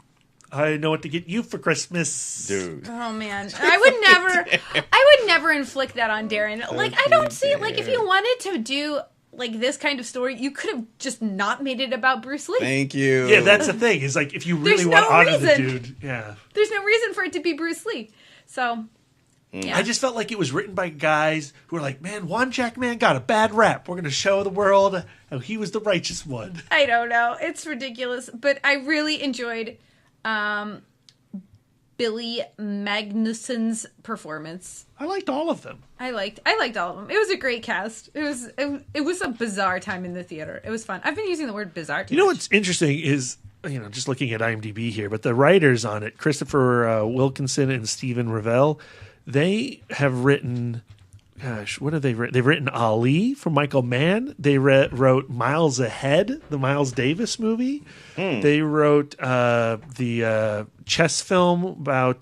I know what to get you for Christmas, dude. Oh man, I would never inflict that on Darren. Like I don't see like if you wanted to do like this kind of story, you could have just not made it about Bruce Lee. Thank you. Yeah, that's the thing. Is like if you really want to honor the dude, yeah. There's no reason for it to be Bruce Lee. So. Yeah. I just felt like it was written by guys who were like, man, Wong Jackman got a bad rap. We're going to show the world how he was the righteous one. I don't know. It's ridiculous. But I really enjoyed Billy Magnuson's performance. I liked all of them. I liked all of them. It was a great cast. It was a bizarre time in the theater. It was fun. I've been using the word bizarre too You know much. what's interesting is, just looking at IMDb here, but the writers on it, Christopher Wilkinson and Stephen Revell, they have written, what have they written? They've written Ali for Michael Mann. They wrote Miles Ahead, the Miles Davis movie. They wrote the chess film about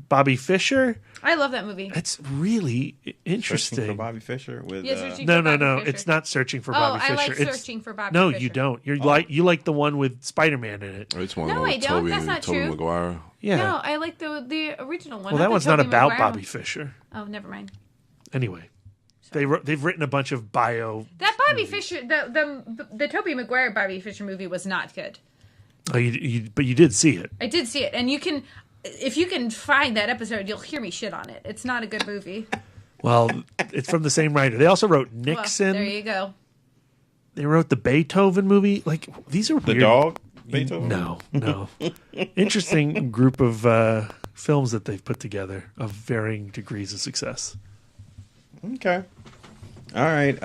Bobby Fischer. I love that movie. It's really interesting. Searching for Bobby Fischer with no. It's not Searching for Bobby Fischer. I like Searching for Bobby No, Fischer. you don't. You like the one with Spider-Man in it. It's one No, I don't. That's not Tobey true. Maguire. Yeah. No, I like the original one. Well, that the one's not Tobey about Maguire Bobby one. Fischer. Oh, never mind. Anyway, they've written a bunch of bio. That Bobby Fischer, the Tobey Maguire Bobby Fischer movie was not good. Oh, but you did see it. I did see it, and if you can find that episode, you'll hear me shit on it. It's not a good movie. Well, it's from the same writer. They also wrote Nixon. Well, there you go. They wrote the Beethoven movie. Like these are The weird. Dog? Beethoven? No. Interesting group of films that they've put together of varying degrees of success. Okay. All right.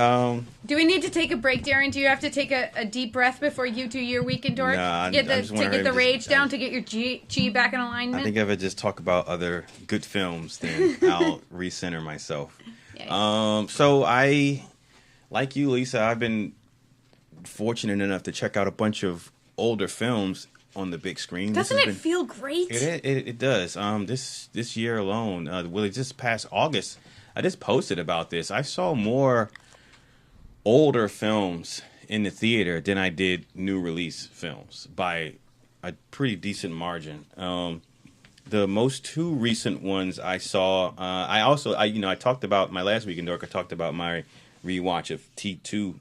Do we need to take a break, Darren? Do you have to take a deep breath before you do your weekend dork? Nah, to get the rage just- down, to get your chi back in alignment? I think if I just talk about other good films, then I'll recenter myself. Yeah. So I, like you, Lisa, I've been fortunate enough to check out a bunch of older films on the big screen. Doesn't it feel great? It does. This year alone, just past August, I just posted about this. I saw more older films in the theater than I did new release films by a pretty decent margin. The most 2 recent ones I saw, I talked about my last weekend dork. I talked about my rewatch of T2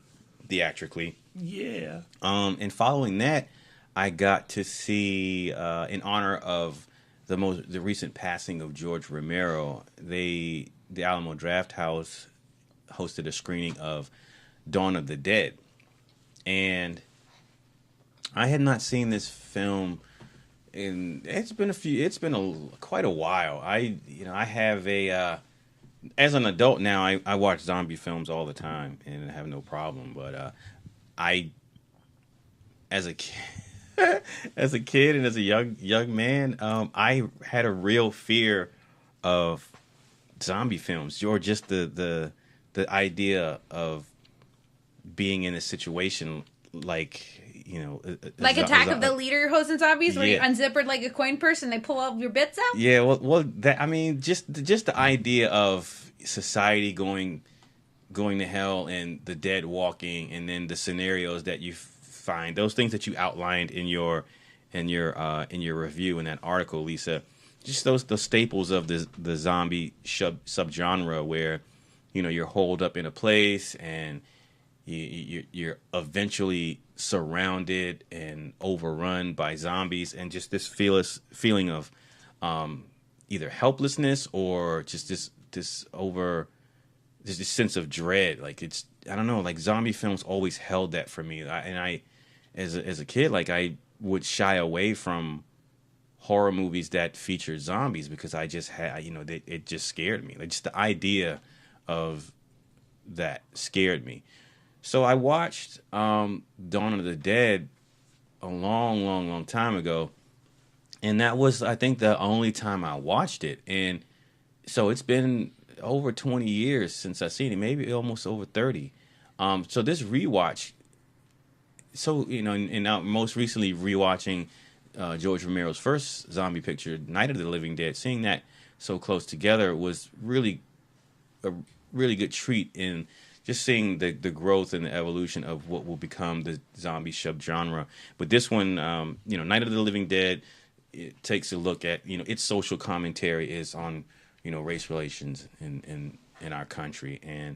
theatrically. Yeah. And following that, I got to see, in honor of the recent passing of George Romero, the Alamo Drafthouse hosted a screening of Dawn of the Dead, and I had not seen this film quite a while. I have as an adult now, I watch zombie films all the time and I have no problem, but as a kid as a kid and as a young man, I had a real fear of zombie films, or just the idea of being in a situation like like Attack of the Lederhosen Zombies, where you Yeah. unzippered like a coin purse and they pull all your bits out. Yeah, well, just the idea of society going to hell and the dead walking, and then the scenarios that you find, those things that you outlined in your review in that article, Lisa. Just those staples of the zombie subgenre, where you're holed up in a place and you're eventually surrounded and overrun by zombies, and just this feeling of either helplessness or just this sense of dread. Like I don't know, like zombie films always held that for me. I as a kid, like I would shy away from horror movies that featured zombies because I just had, it just scared me. Like just the idea of that scared me. So I watched Dawn of the Dead a long time ago, and that was, I think, the only time I watched it. And so it's been over 20 years since I've seen it, maybe almost over 30. So this rewatch, and now most recently rewatching George Romero's first zombie picture, Night of the Living Dead, seeing that so close together was really a really good treat in just seeing the growth and the evolution of what will become the zombie subgenre. But this one, Night of the Living Dead, it takes a look at, its social commentary is on, race relations in our country. And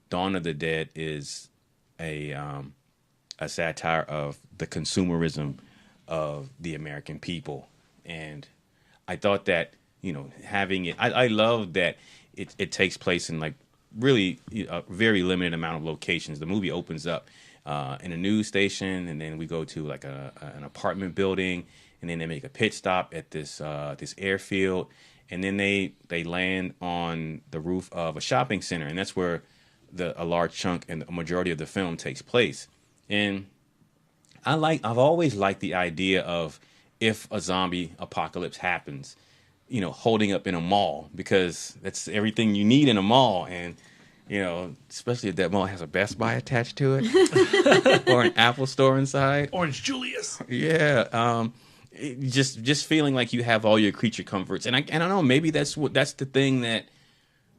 Dawn of the Dead is a satire of the consumerism of the American people. And I thought that, having it, I love that it takes place in like really a very limited amount of locations. The movie opens up in a news station, and then we go to like an apartment building, and then they make a pit stop at this airfield, and then they land on the roof of a shopping center, and that's where a large chunk and a majority of the film takes place. And I've always liked the idea of, if a zombie apocalypse happens, holding up in a mall, because that's everything you need in a mall. And, especially if that mall has a Best Buy attached to it or an Apple store inside. Orange Julius. Yeah. Just feeling like you have all your creature comforts. And I don't know, maybe that's the thing that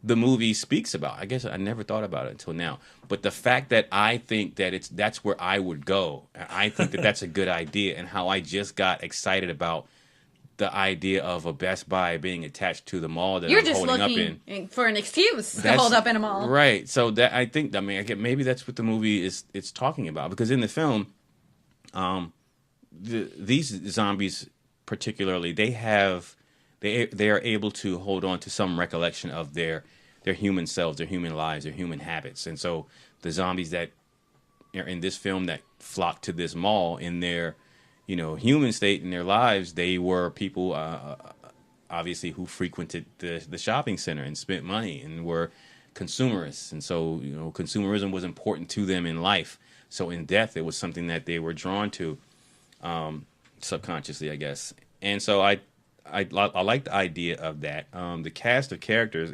the movie speaks about. I guess I never thought about it until now. But the fact that I think that that's where I would go, I think that that's a good idea, and how I just got excited about the idea of a Best Buy being attached to the mall that I'm holding up in. You're just looking for an excuse to hold up in a mall. Right. So maybe that's what the movie it's talking about. Because in the film, these zombies particularly, they are able to hold on to some recollection of their human selves, their human lives, their human habits. And so the zombies that are in this film that flock to this mall in their human state in their lives, they were people obviously who frequented the shopping center and spent money and were consumerists. And so consumerism was important to them in life. So in death, it was something that they were drawn to subconsciously, I guess. And so I like the idea of that. The cast of characters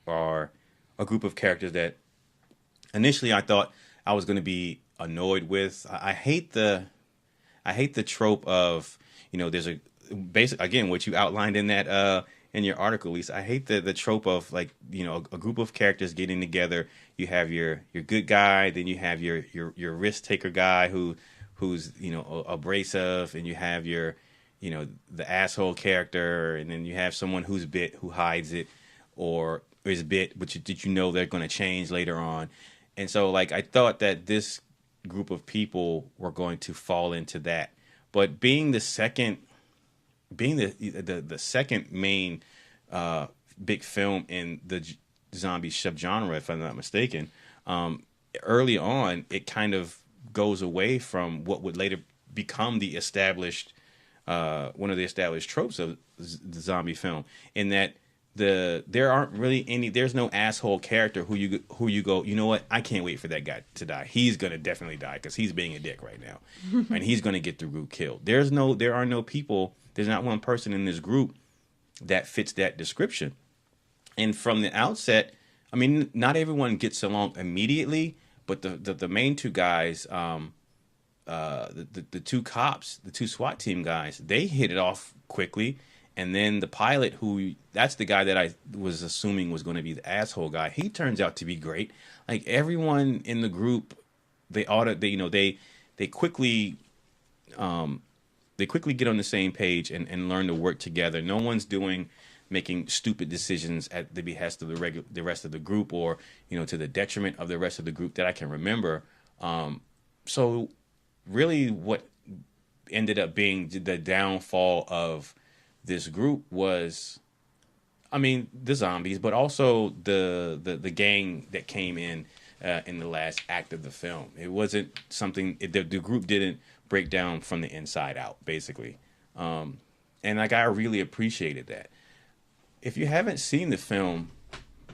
are a group of characters that initially I thought I was going to be annoyed with. I hate the trope of, there's a basic, again, what you outlined in that in your article, Lisa. I hate the trope of like, a group of characters getting together. You have your good guy, then you have your risk taker guy who's abrasive, and you have your the asshole character, and then you have someone who's bit, who hides it or is bit, but did they're going to change later on. And so like I thought that this group of people were going to fall into that, but being the second main big film in the zombie subgenre, if I'm not mistaken, early on it kind of goes away from what would later become the established one of the established tropes of the zombie film, in that there aren't really any. There's no asshole character who you go, you know what? I can't wait for that guy to die. He's gonna definitely die because he's being a dick right now, and he's gonna get the group killed. There are no people. There's not one person in this group that fits that description. And from the outset, I mean, not everyone gets along immediately, but the main two guys, the two cops, the two SWAT team guys, they hit it off quickly. And then the pilot, that's the guy that I was assuming was going to be the asshole guy. He turns out to be great. Like everyone in the group, they quickly get on the same page and learn to work together. No one's making stupid decisions at the behest of the rest of the group, or to the detriment of the rest of the group that I can remember. So really, what ended up being the downfall of this group was, I mean, the zombies, but also the gang that came in the last act of the film. It wasn't something, the group didn't break down from the inside out, basically. And like, I really appreciated that. If you haven't seen the film,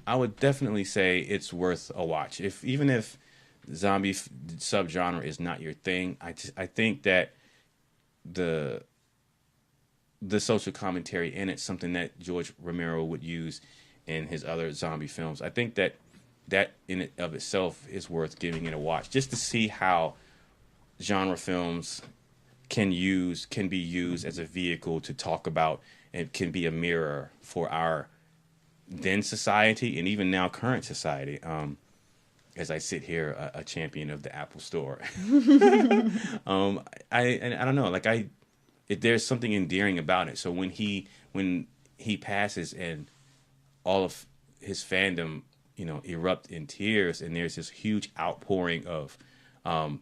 I would definitely say it's worth a watch. Even if zombie subgenre is not your thing, I think that the social commentary in it, something that George Romero would use in his other zombie films. I think that in it of itself is worth giving it a watch, just to see how genre films can be used as a vehicle to talk about, and can be a mirror for our then society and even now current society. As I sit here, a champion of the Apple Store, I don't know, like there's something endearing about it. So when he passes and all of his fandom, erupt in tears, and there's this huge outpouring of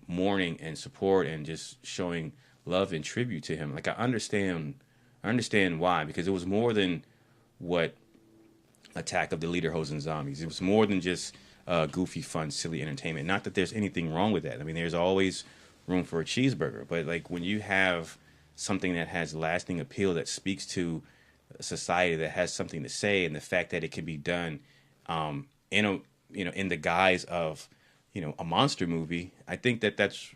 mourning and support and just showing love and tribute to him. Like I understand why, because it was more than what Attack of the Lederhosen Zombies. It was more than just goofy, fun, silly entertainment. Not that there's anything wrong with that. I mean, there's always room for a cheeseburger. But like when you have something that has lasting appeal, that speaks to a society, that has something to say, and the fact that it can be done in the guise of a monster movie, I think that's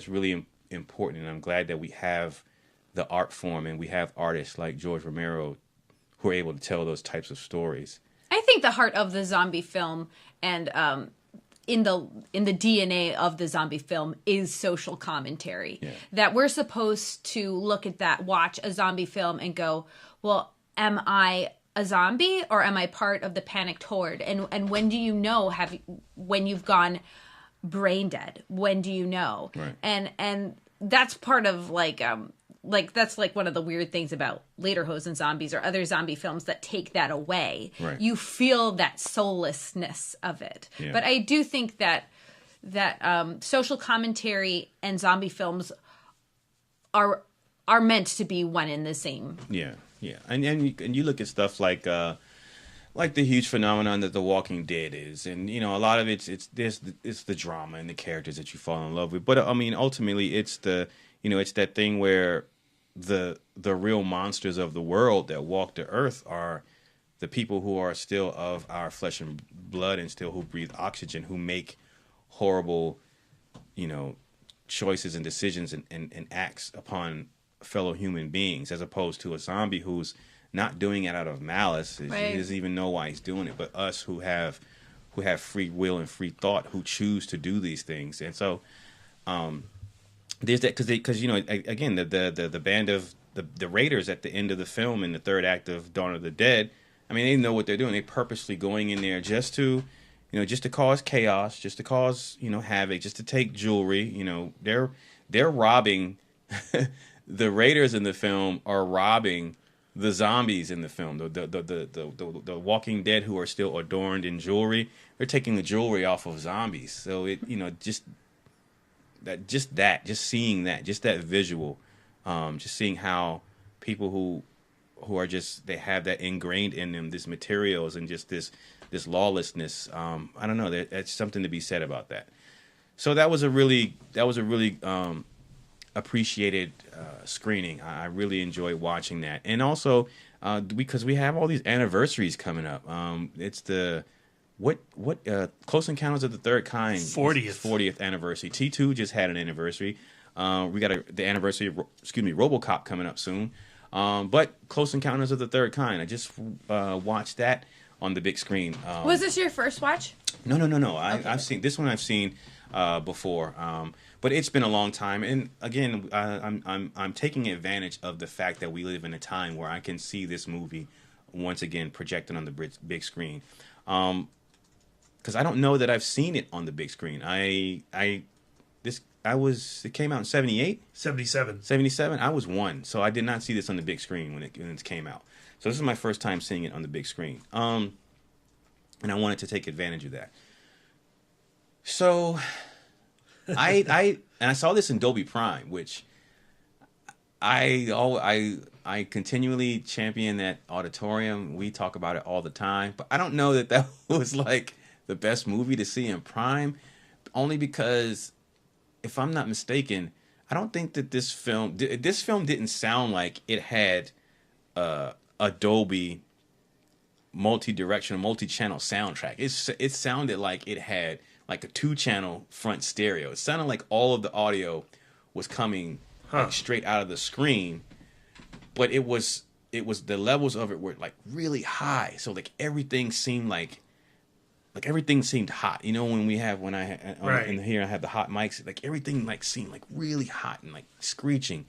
really important. And I'm glad that we have the art form and we have artists like George Romero who are able to tell those types of stories. I think the heart of the zombie film and in the DNA of the zombie film is social commentary. Yeah. That we're supposed to look at that, watch a zombie film and go, well, am I a zombie or am I part of the panicked horde? And when do you know, when you've gone brain dead? When do you know? Right. And that's part of that's like one of the weird things about Lederhosen Zombies or other zombie films that take that away. Right. You feel that soullessness of it. Yeah. But I do think that social commentary and zombie films are meant to be one and the same. Yeah, yeah, and you look at stuff like the huge phenomenon that The Walking Dead is, and a lot of it's the drama and the characters that you fall in love with. But I mean, ultimately, it's it's that thing where the real monsters of the world that walk the earth are the people who are still of our flesh and blood and still who breathe oxygen, who make horrible, choices and decisions and acts upon fellow human beings, as opposed to a zombie who's not doing it out of malice. Right. He doesn't even know why he's doing it. But us who have free will and free thought, who choose to do these things. And so there's that, because again, the band of the Raiders at the end of the film in the third act of Dawn of the Dead, I mean, they know what they're doing. They're purposely going in there just to cause chaos, just to cause havoc, just to take jewelry. They're robbing. The Raiders in the film are robbing the zombies in the film. The Walking Dead, who are still adorned in jewelry, they're taking the jewelry off of zombies. So just seeing that visual, just seeing how people who are they have that ingrained in them, this materials and just this lawlessness. I don't know. That's something to be said about that. So that was a really appreciated screening. I really enjoyed watching that, and also because we have all these anniversaries coming up. It's the Close Encounters of the Third Kind 40th anniversary. T2 just had an anniversary. We got the anniversary of RoboCop coming up soon. But Close Encounters of the Third Kind, I just watched that on the big screen. Was this your first watch? No. Okay. I've seen this one. I've seen before, but it's been a long time. And again, I'm taking advantage of the fact that we live in a time where I can see this movie once again projected on the big screen. Because I don't know that I've seen it on the big screen. It came out in 78? 77. 77? I was 1, so I did not see this on the big screen when it came out. So this is my first time seeing it on the big screen. And I wanted to take advantage of that. So I saw this in Dolby Prime, which I continually champion that auditorium. We talk about it all the time, but I don't know that was like the best movie to see in Prime, only because, if I'm not mistaken, I don't think that this film didn't sound like it had a Dolby multi-directional, multi-channel soundtrack. It sounded like it had like a 2-channel front stereo. It sounded like all of the audio was coming like straight out of the screen, but it was the levels of it were like really high. So like everything seemed like everything seemed hot. You know, when in here I have the hot mics, like everything like seemed like really hot and like screeching.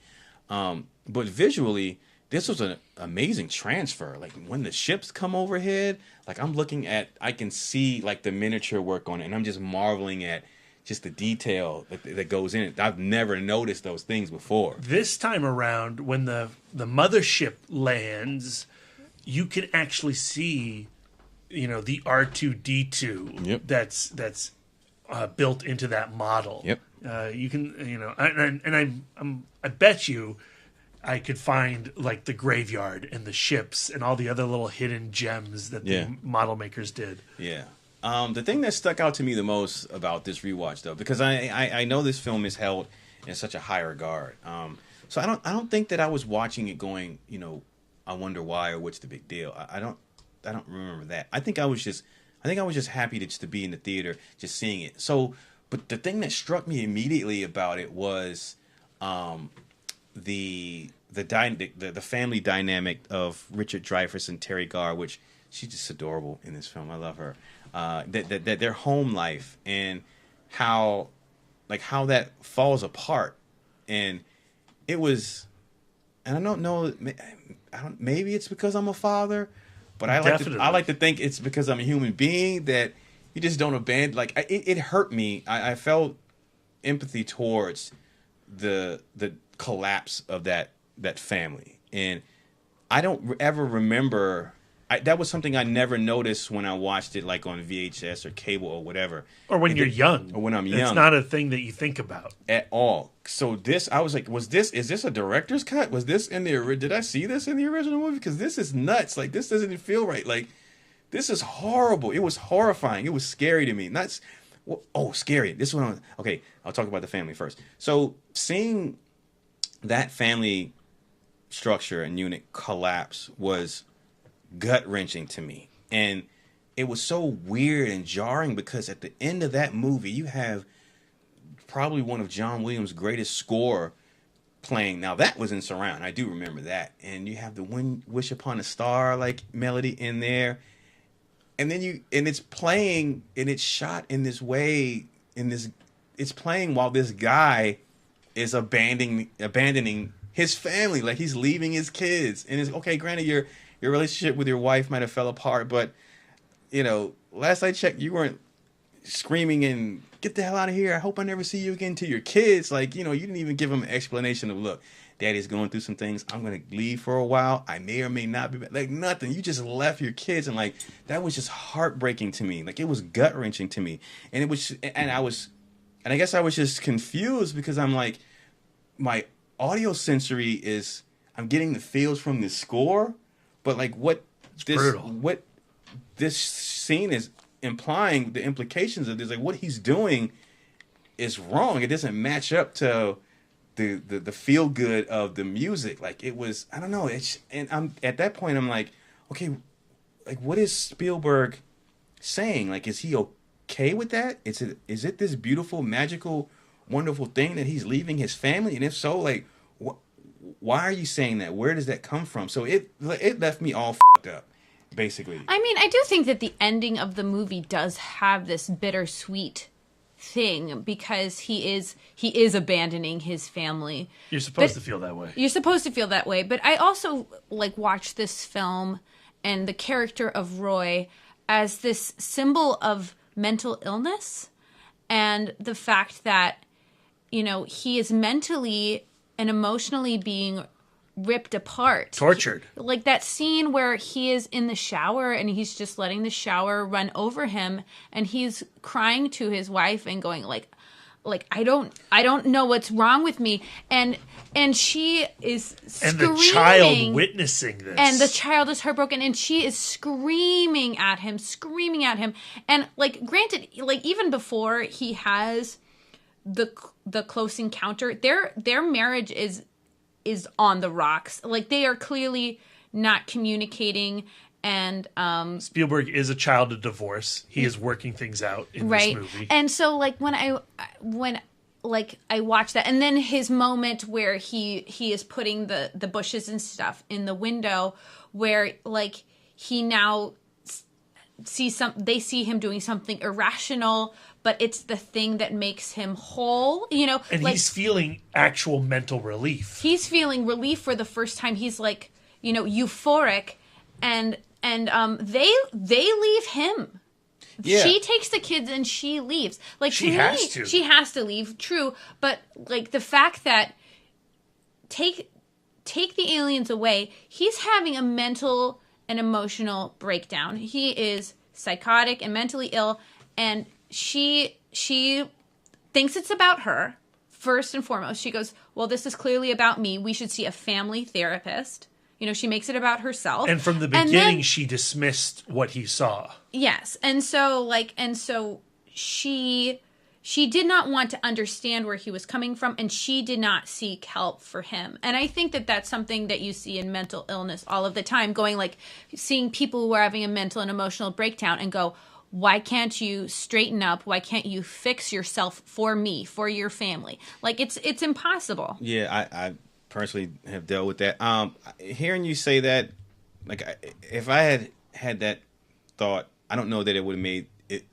But visually, this was an amazing transfer. Like when the ships come overhead, like I can see like the miniature work on it, and I'm just marveling at just the detail that goes in it. I've never noticed those things before. This time around, when the mothership lands, you can actually see, the R2D2 that's built into that model. Yep. You can, I bet you I could find like the graveyard and the ships and all the other little hidden gems that the model makers did. Yeah. The thing that stuck out to me the most about this rewatch, though, because I know this film is held in such a high regard. So I don't think that I was watching it going, I wonder why or what's the big deal. I don't remember that. I think I was just happy to be in the theater, just seeing it. So, but the thing that struck me immediately about it was the family dynamic of Richard Dreyfuss and Terry Garr, which she's just adorable in this film. I love her. That their home life and how that falls apart, and it was, and I don't know, maybe it's because I'm a father, but I like to think it's because I'm a human being that you just don't abandon. Like it hurt me. I felt empathy towards the collapse of that family, and I don't ever remember. That was something I never noticed when I watched it, like on VHS or cable or whatever. Or when you're young. Or when I'm young. It's not a thing that you think about. At all. So I was like, is this a director's cut? Was this did I see this in the original movie? Because this is nuts. Like, this doesn't feel right. Like, this is horrible. It was horrifying. It was scary to me. Scary. This one. Okay, I'll talk about the family first. So seeing that family structure and unit collapse was gut-wrenching to me, and it was so weird and jarring because at the end of that movie you have probably one of John Williams' greatest score playing. Now that was in surround, I do remember that, and you have the Wish Upon a Star like melody in there, and then it's playing, and it's shot in this way, it's playing while this guy is abandoning his family, like he's leaving his kids, and it's okay, granted your relationship with your wife might have fell apart, but, last I checked, you weren't screaming and get the hell out of here. I hope I never see you again to your kids. Like, you didn't even give them an explanation of, look, daddy's going through some things. I'm going to leave for a while. I may or may not be back. Like, nothing. You just left your kids. And, like, that was just heartbreaking to me. Like, it was gut-wrenching to me. And I guess I was just confused because I'm like, my audio sensory is, I'm getting the feels from the score. But like what this scene is implying, the implications of this, like what he's doing is wrong. It doesn't match up to the feel good of the music. Like it was, I don't know. And I'm at that point, I'm like, okay, like what is Spielberg saying? Like, is he okay with that? Is it this beautiful, magical, wonderful thing that he's leaving his family? And if so, like why are you saying that? Where does that come from? So it left me all fucked up, basically. I mean, I do think that the ending of the movie does have this bittersweet thing because he is abandoning his family. You're supposed to feel that way. You're supposed to feel that way. But I also watch this film and the character of Roy as this symbol of mental illness and the fact that, he is mentally and emotionally being ripped apart. Tortured. Like that scene where he is in the shower and he's just letting the shower run over him and he's crying to his wife and going like I don't know what's wrong with me, and she is screaming. And the child witnessing this. And the child is heartbroken and she is screaming at him. And granted, even before he has the close encounter, their marriage is on the rocks. Like they are clearly not communicating, And Spielberg is a child of divorce. He is working things out in this movie. And so like when I watched that, and then his moment where he is putting the bushes and stuff in the window, where like he now they see him doing something irrational, but it's the thing that makes him whole, you know. And like, he's feeling actual mental relief. He's feeling relief for the first time. He's like, you know, euphoric, and they leave him. Yeah. She takes the kids and she leaves. Like she has to leave. True, but like the fact that take the aliens away, he's having a mental and emotional breakdown. He is psychotic and mentally ill, and she thinks it's about her first and foremost. She goes, "Well, this is clearly about me. We should see a family therapist." You know, she makes it about herself. And from the beginning, she dismissed what he saw. Yes. And so she did not want to understand where he was coming from, and she did not seek help for him. And I think that that's something that you see in mental illness all of the time, going like seeing people who are having a mental and emotional breakdown and go, why can't you straighten up? Why can't you fix yourself for me, for your family? Like it's impossible. Yeah, I personally have dealt with that. Hearing you say that, like, if I had that thought, I don't know that it would have made it.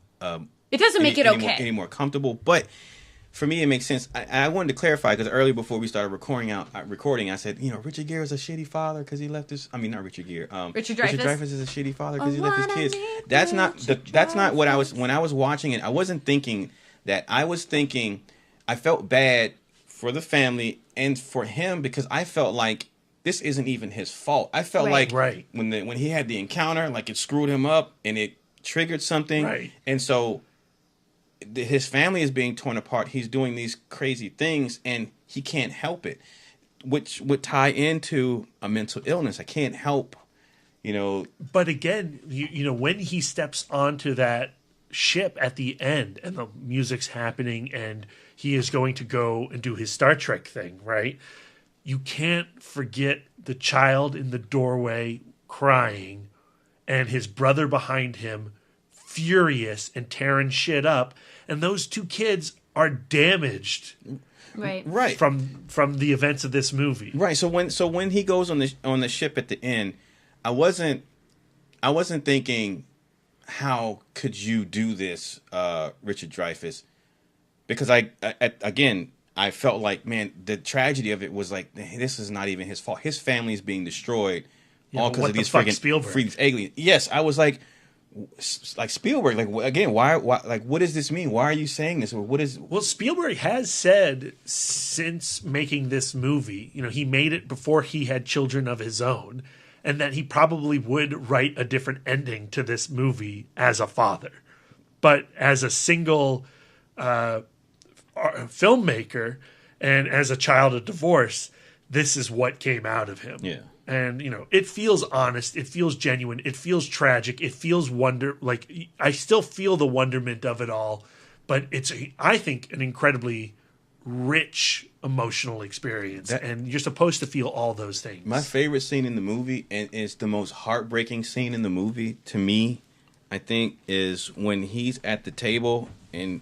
It doesn't make it okay any more comfortable, but for me, it makes sense. I wanted to clarify because earlier before we started recording, I said, you know, Richard Gere is a shitty father because he left his. I mean, not Richard Gere. Richard Dreyfuss. Richard Dreyfuss is a shitty father because he left his kids. That's not what I was when I was watching it. I wasn't thinking that. I was thinking I felt bad for the family and for him because I felt like this isn't even his fault. I felt like when he had the encounter, like it screwed him up and it triggered something, and so his family is being torn apart. He's doing these crazy things and he can't help it, which would tie into a mental illness. I can't help, you know. But again, you know, when he steps onto that ship at the end and the music's happening and he is going to go and do his Star Trek thing, right? You can't forget the child in the doorway crying and his brother behind him furious and tearing shit up. And those two kids are damaged right from the events of this movie. Right. So when he goes on the ship at the end, I wasn't thinking, how could you do this, Richard Dreyfuss? Because I felt like, man, the tragedy of it was like, this is not even his fault. His family is being destroyed all because of these freaking aliens. Yes, I was like Spielberg, like, again, why, like, what does this mean? Why are you saying this? Well, Spielberg has said since making this movie, you know, he made it before he had children of his own, and that he probably would write a different ending to this movie as a father. But as a single filmmaker and as a child of divorce, this is what came out of him. Yeah. And, you know, it feels honest. It feels genuine. It feels tragic. It feels like I still feel the wonderment of it all, but it's, I think, an incredibly rich emotional experience. And you're supposed to feel all those things. My favorite scene in the movie, and it's the most heartbreaking scene in the movie to me, I think, is when he's at the table and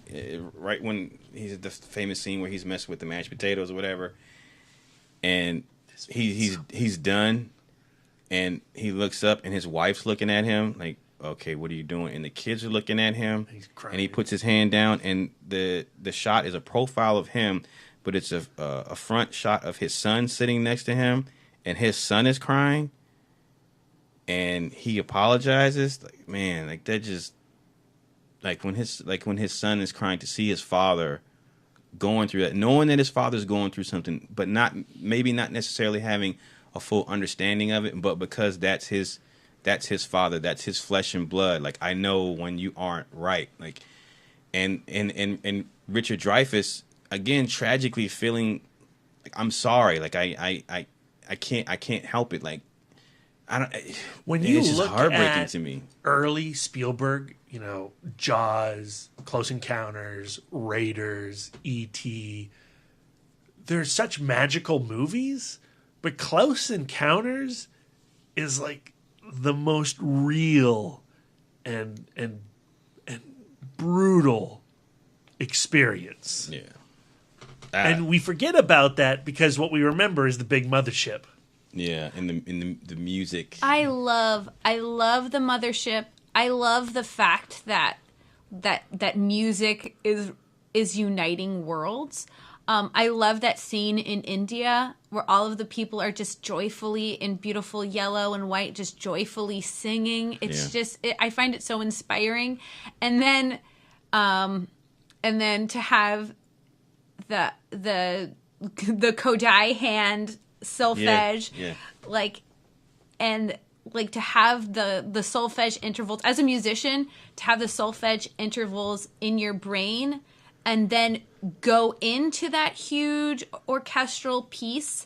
right when he's at the famous scene where he's messing with the mashed potatoes or whatever, and he's done, and he looks up and his wife's looking at him like, okay, what are you doing? And the kids are looking at him, he's crying. And he puts his hand down, and the shot is a profile of him, but it's a front shot of his son sitting next to him, and his son is crying, and he apologizes. Like, man, like that just when his son is crying to see his father going through that, knowing that his father's going through something, but maybe not necessarily having a full understanding of it, but because that's his father, that's his flesh and blood. Like, I know when you aren't right. Like, and Richard Dreyfuss, again, tragically feeling like, I'm sorry. Like, I can't help it. Like, I don't. When you it's just look heartbreaking at to me. Early Spielberg, you know, Jaws, Close Encounters, Raiders, E.T. They're such magical movies, but Close Encounters is like the most real and brutal experience. Yeah. And we forget about that because what we remember is the big mothership. Yeah, in the music. I love the mothership. I love the fact that music is uniting worlds. I love that scene in India where all of the people are just joyfully in beautiful yellow and white, just joyfully singing. It's I find it so inspiring. And then to have the Kodai hand solfege, like to have the solfege intervals as a musician, to have the solfege intervals in your brain and then go into that huge orchestral piece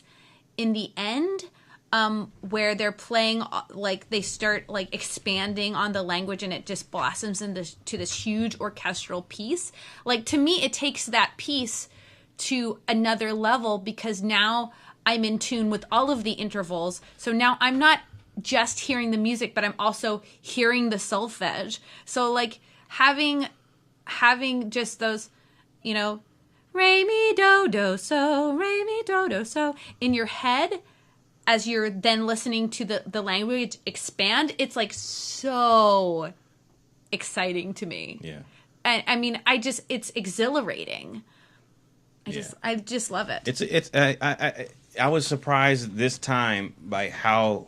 in the end, where they're playing, like they start like expanding on the language and it just blossoms into this huge orchestral piece. Like, to me, it takes that piece to another level because now I'm in tune with all of the intervals. So now I'm not just hearing the music, but I'm also hearing the solfege. So like having just those, you know, re mi do do so, re mi do do so in your head as you're then listening to the language expand, it's like so exciting to me. Yeah. And I mean, it's exhilarating. I just love it. I was surprised this time by how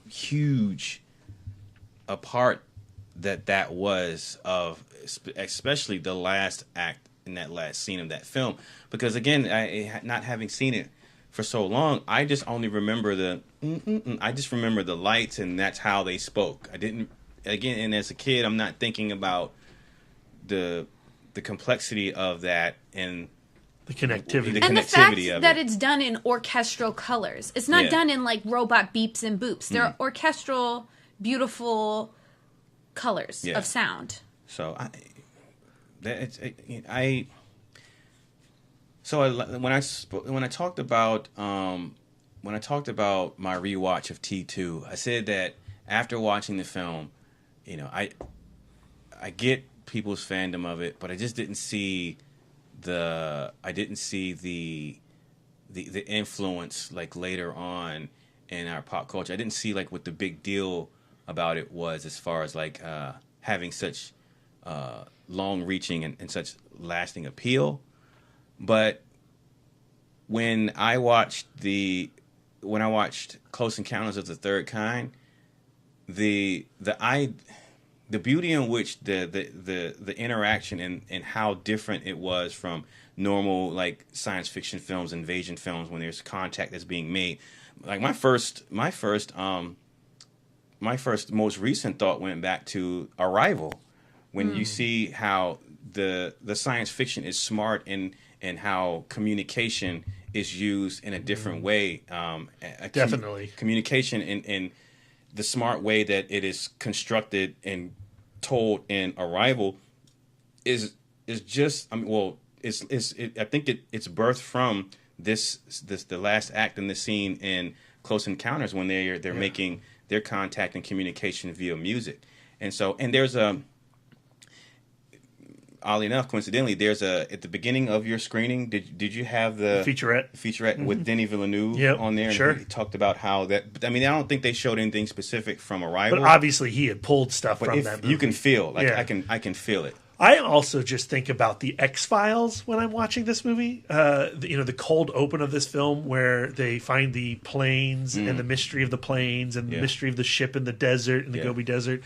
huge a part that was of, especially the last act in that last scene of that film. Because again, not having seen it for so long, I just only remember I just remember the lights, and that's how they spoke. I didn't, again, and as a kid, I'm not thinking about the complexity of that and the connectivity. And the fact that it's done in orchestral colors. It's not done in like robot beeps and boops. They're orchestral, beautiful colors of sound. So when I talked about my rewatch of T2, I said that after watching the film, you know, I get people's fandom of it, but I just didn't see the influence like later on in our pop culture. I didn't see like what the big deal about it was as far as like having such long reaching and such lasting appeal. But when I watched Close Encounters of the Third Kind, the beauty in which the interaction and how different it was from normal like science fiction films, invasion films, when there's contact that's being made. Like my first most recent thought went back to Arrival, when you see how the science fiction is smart and how communication is used in a different way. Definitely. Communication in the smart way that it is constructed and told in Arrival is just, I mean, well, I think it's birthed from the last act in the scene in Close Encounters, when they're making their contact and communication via music. And so, and there's oddly enough, coincidentally, there's at the beginning of your screening, did you have the featurette with Denis Villeneuve on there? Sure. And he talked about how that, I mean, I don't think they showed anything specific from Arrival. But obviously he had pulled stuff from that movie. You can feel, like I can feel it. I also just think about the X-Files when I'm watching this movie. The cold open of this film where they find the planes and the mystery of the planes and the mystery of the ship in the desert, in the Gobi Desert.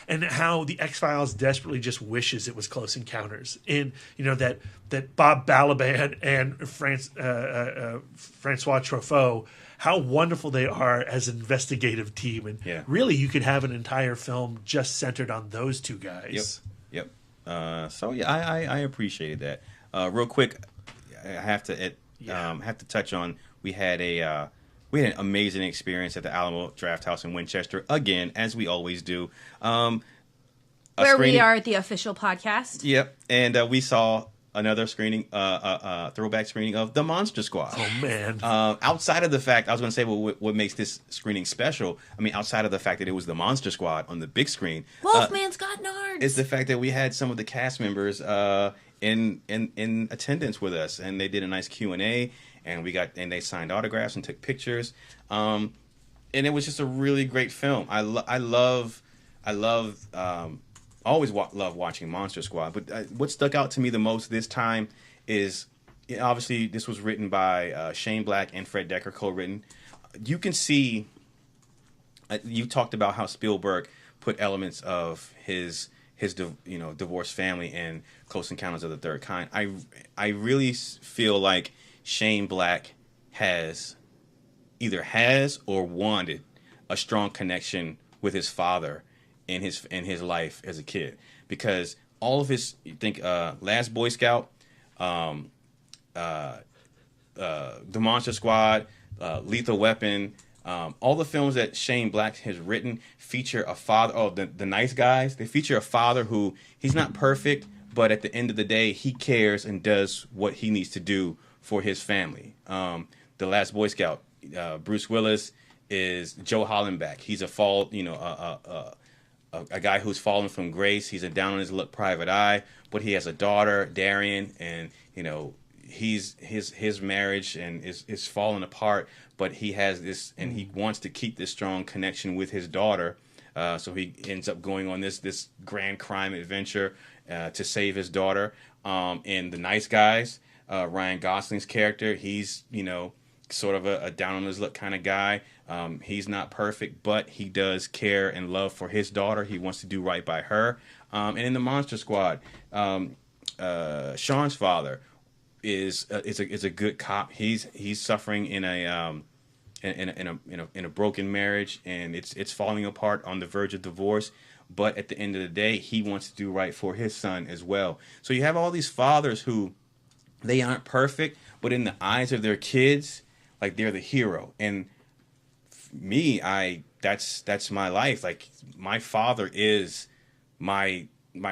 And how the X-Files desperately just wishes it was Close Encounters. And, you know, that Bob Balaban and Francois Truffaut, how wonderful they are as an investigative team. And really, you could have an entire film just centered on those two guys. Yep. So, I appreciated that. Real quick, I have to touch on, we had an amazing experience at the Alamo Drafthouse in Winchester, again, as we always do. Where we are the official podcast. Yep, and we saw another screening, throwback screening of The Monster Squad. Oh man! Outside of the fact, I was going to say what makes this screening special. I mean, outside of the fact that it was The Monster Squad on the big screen, Wolfman's got nards. is the fact that we had some of the cast members in attendance with us, and they did a nice Q&A, and they signed autographs and took pictures. And it was just a really great film. I love always love watching Monster Squad. But what stuck out to me the most this time is, obviously, this was written by Shane Black and Fred Dekker, co-written. You can see, you talked about how Spielberg put elements of his divorced family in Close Encounters of the Third Kind. I really feel like Shane Black either has or wanted a strong connection with his father in his life as a kid, because all of his, Last Boy Scout, The Monster Squad, Lethal Weapon, all the films that Shane Black has written feature a father. Oh, the Nice Guys. They feature a father who, he's not perfect, but at the end of the day, he cares and does what he needs to do for his family. The Last Boy Scout, Bruce Willis is Joe Hollenbeck. He's a guy who's fallen from grace. He's a down on his luck private eye, but he has a daughter, Darian, and his marriage and is falling apart, but he has this, and he wants to keep this strong connection with his daughter. So he ends up going on this grand crime adventure to save his daughter. And The Nice Guys, Ryan Gosling's character, he's sort of a down on his luck kind of guy. He's not perfect, but he does care and love for his daughter. He wants to do right by her. And in The Monster Squad, Sean's father is a good cop. He's suffering in a broken marriage, and it's falling apart on the verge of divorce. But at the end of the day, he wants to do right for his son as well. So you have all these fathers who, they aren't perfect, but in the eyes of their kids, like, they're the hero. And me, that's my life. Like, my father is my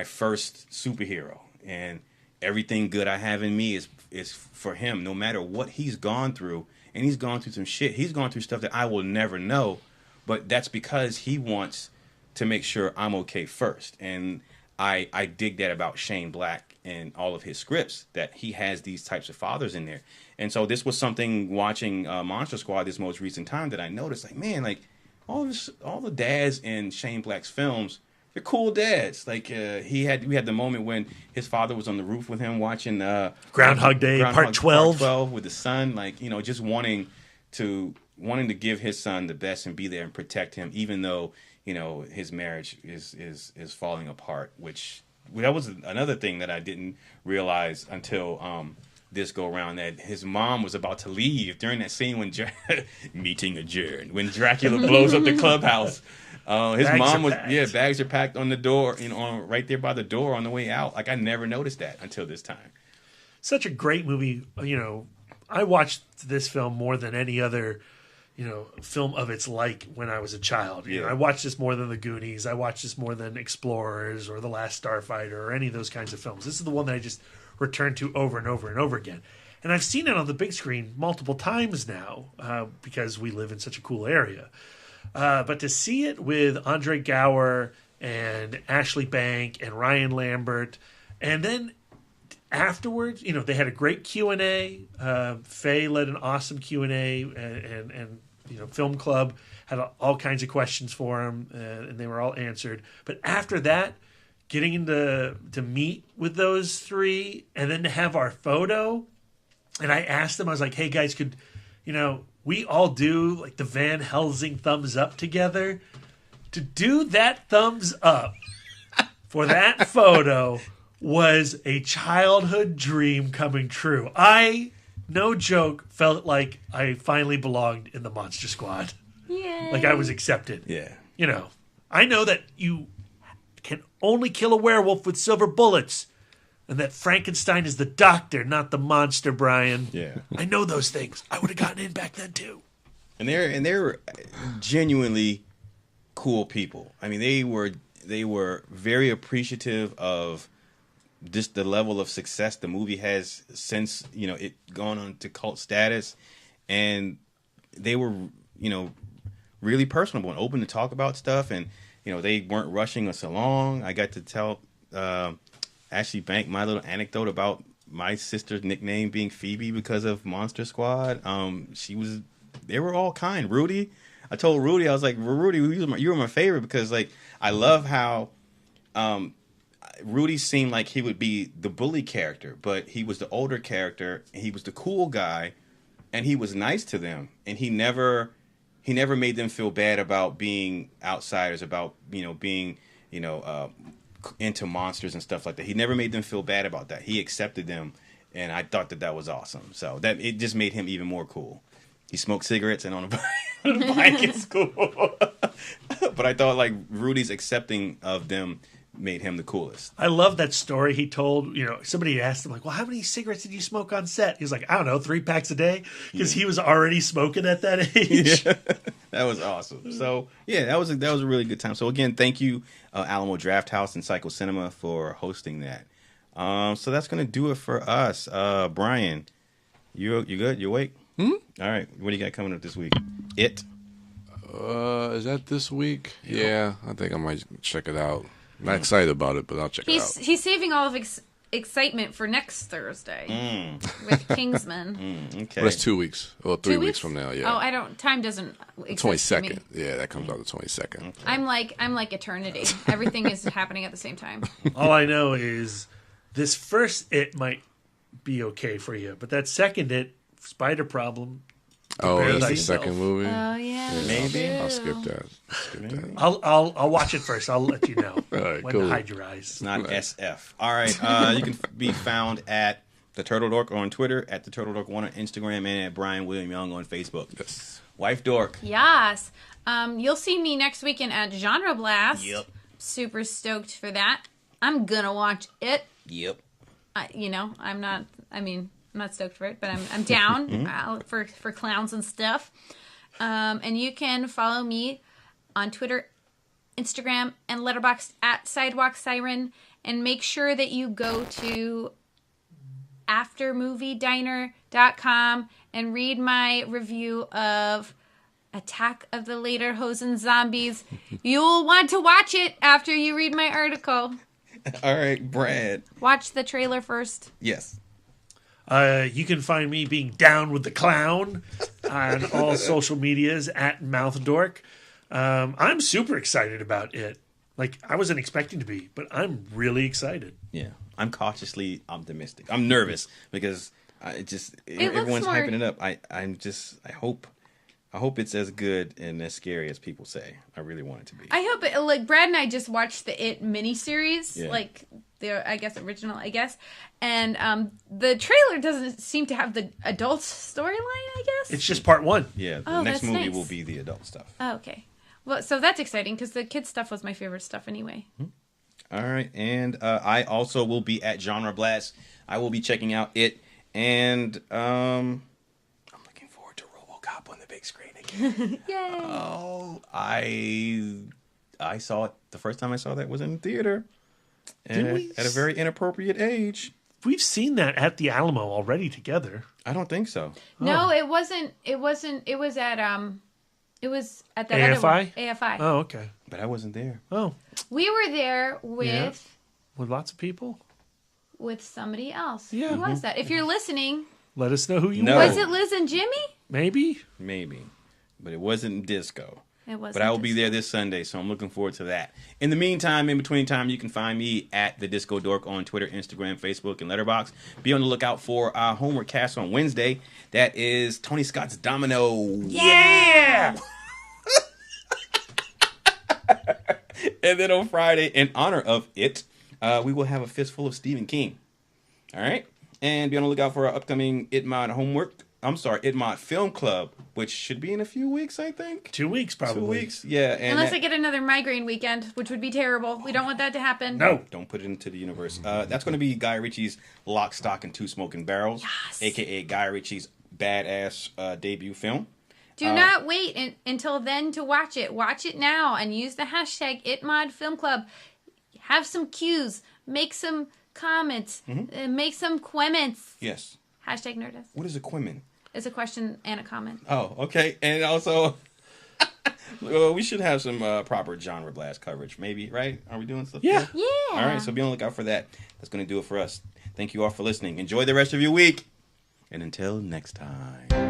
first superhero, and everything good I have in me is for him, no matter what he's gone through. And he's gone through some shit. He's gone through stuff that I will never know, but that's because he wants to make sure I'm okay first. And I dig that about Shane Black and all of his scripts, that he has these types of fathers in there. And so this was something, watching Monster Squad this most recent time, that I noticed, like, man, like, all the dads in Shane Black's films, they're cool dads. Like, we had the moment when his father was on the roof with him watching Groundhog Day, Part 12 with his son, like, just wanting to give his son the best and be there and protect him, even though his marriage is falling apart. Which, that was another thing that I didn't realize until this go around, that his mom was about to leave during that scene when meeting adjourned, when Dracula blows up the clubhouse. Bags are packed on the door, right there by the door on the way out. Like, I never noticed that until this time. Such a great movie. I watched this film more than any other, film of its like when I was a child. I watched this more than The Goonies. I watched this more than Explorers or The Last Starfighter or any of those kinds of films. This is the one that I just return to over and over and over again. And I've seen it on the big screen multiple times now because we live in such a cool area. But to see it with Andre Gower and Ashley Bank and Ryan Lambert, and then afterwards, they had a great Q&A. Faye led an awesome Q&A, and Film Club had all kinds of questions for him, and they were all answered. But after that, getting to meet with those three, and then to have our photo, and I asked them, I was like, hey guys, could, we all do like the Van Helsing thumbs up together? To do that thumbs up for that photo was a childhood dream coming true. I, no joke, felt like I finally belonged in the Monster Squad. Yay. Like I was accepted. Yeah. I know that you can only kill a werewolf with silver bullets, and that Frankenstein is the doctor, not the monster, Brian. Yeah. I know those things. I would have gotten in back then too. And they're genuinely cool people. I mean, they were very appreciative of just the level of success the movie has since, it gone on to cult status. And they were, really personable and open to talk about stuff. And, they weren't rushing us along. I got to tell Ashley Bank my little anecdote about my sister's nickname being Phoebe because of Monster Squad. They were all kind. Rudy, I told Rudy, I was like, Rudy, you were my favorite because, like, I love how Rudy seemed like he would be the bully character, but he was the older character, and he was the cool guy, and he was nice to them, and he never made them feel bad about being outsiders, about being into monsters and stuff like that. He never made them feel bad about that. He accepted them, and I thought that was awesome. So that it just made him even more cool. He smoked cigarettes and on a bike at school. But I thought, like, Rudy's accepting of them made him the coolest. I love that story he told. Somebody asked him, like, well, how many cigarettes did you smoke on set? He's like, I don't know, 3 packs a day, because he was already smoking at that age. Yeah. That was awesome. So yeah, that was a really good time. So again, thank you, Alamo Draft House and Psycho Cinema, for hosting that. So that's gonna do it for us. Brian, you good? You awake? All right. What do you got coming up this week? It. Is that this week? Yeah, I think I might check it out. I'm not excited about it, but I'll check it out. He's saving all of excitement for next Thursday with Kingsman. Okay. Well, that's 2 weeks. Well, 3 weeks from now, yeah. Oh, time doesn't exist 22nd. to me. Yeah, that comes out the 22nd. Okay. I'm like eternity. Everything is happening at the same time. All I know is this first It might be okay for you, but that second It, Spider Problem. Oh, that's the second movie? Oh, yeah. Maybe. I'll skip that. I'll watch it first. I'll let you know right, when cool. to hide your eyes. It's not SF. All right. You can be found at the Turtle Dork on Twitter, at the Turtle Dork 1 on Instagram, and at Brian William Young on Facebook. Yes. Wife Dork. Yes. You'll see me next weekend at Genre Blast. Yep. Super stoked for that. I'm gonna watch it. Yep. I'm not stoked for it, but I'm down for clowns and stuff. And you can follow me on Twitter, Instagram, and Letterboxd at Sidewalk Siren. And make sure that you go to aftermoviediner.com and read my review of Attack of the Lederhosen Zombies. You'll want to watch it after you read my article. All right, Brad. Watch the trailer first. Yes. You can find me being down with the clown on all social medias at MouthDork. I'm super excited about it. Like, I wasn't expecting to be, but I'm really excited. Yeah. I'm cautiously optimistic. I'm nervous because everyone's hyping it up. I hope it's as good and as scary as people say. I really want it to be. I hope it. Like, Brad and I just watched the It miniseries, like the original, and the trailer doesn't seem to have the adult storyline. I guess it's just part 1. Yeah, the next movie will be the adult stuff. Oh, okay. Well, so that's exciting because the kids stuff was my favorite stuff anyway. All right, and I also will be at Genre Blast. I will be checking out it, and I'm looking forward to RoboCop on the big screen again. Yay! Oh, I saw it. The first time I saw that was in the theater, at a very inappropriate age. We've seen that at the Alamo already together. I don't think so. No, it wasn't. It was at It was at that AFI? other one. AFI. Oh, okay. But I wasn't there. Oh. We were there with with lots of people? With somebody else. Yeah. Who was that? If you're listening, let us know who you No. were. Was it Liz and Jimmy? Maybe. But it wasn't disco. It wasn't. But I will be there this Sunday, so I'm looking forward to that. In the meantime, in between time, you can find me at the Disco Dork on Twitter, Instagram, Facebook, and Letterboxd. Be on the lookout for our homework cast on Wednesday. That is Tony Scott's Domino. Yeah! And then on Friday, in honor of it, we will have a fistful of Stephen King. All right? And be on the lookout for our upcoming ItMod Film Club, which should be in a few weeks, I think. 2 weeks, probably. 2 weeks, yeah. And Unless I get another migraine weekend, which would be terrible. We don't want that to happen. No. Don't put it into the universe. That's going to be Guy Ritchie's Lock, Stock, and Two Smoking Barrels, a.k.a. Guy Ritchie's badass debut film. Do not wait until then to watch it. Watch it now and use the hashtag ItModFilmClub. Have some cues. Make some comments. Make some comments. Yes. Hashtag Nerdist. What is a quimmin? It's a question and a comment. Oh, okay. And also, well, we should have some proper genre blast coverage, maybe, right? Are we doing stuff? Yeah. Yeah. All right, so be on the lookout for that. That's going to do it for us. Thank you all for listening. Enjoy the rest of your week. And until next time.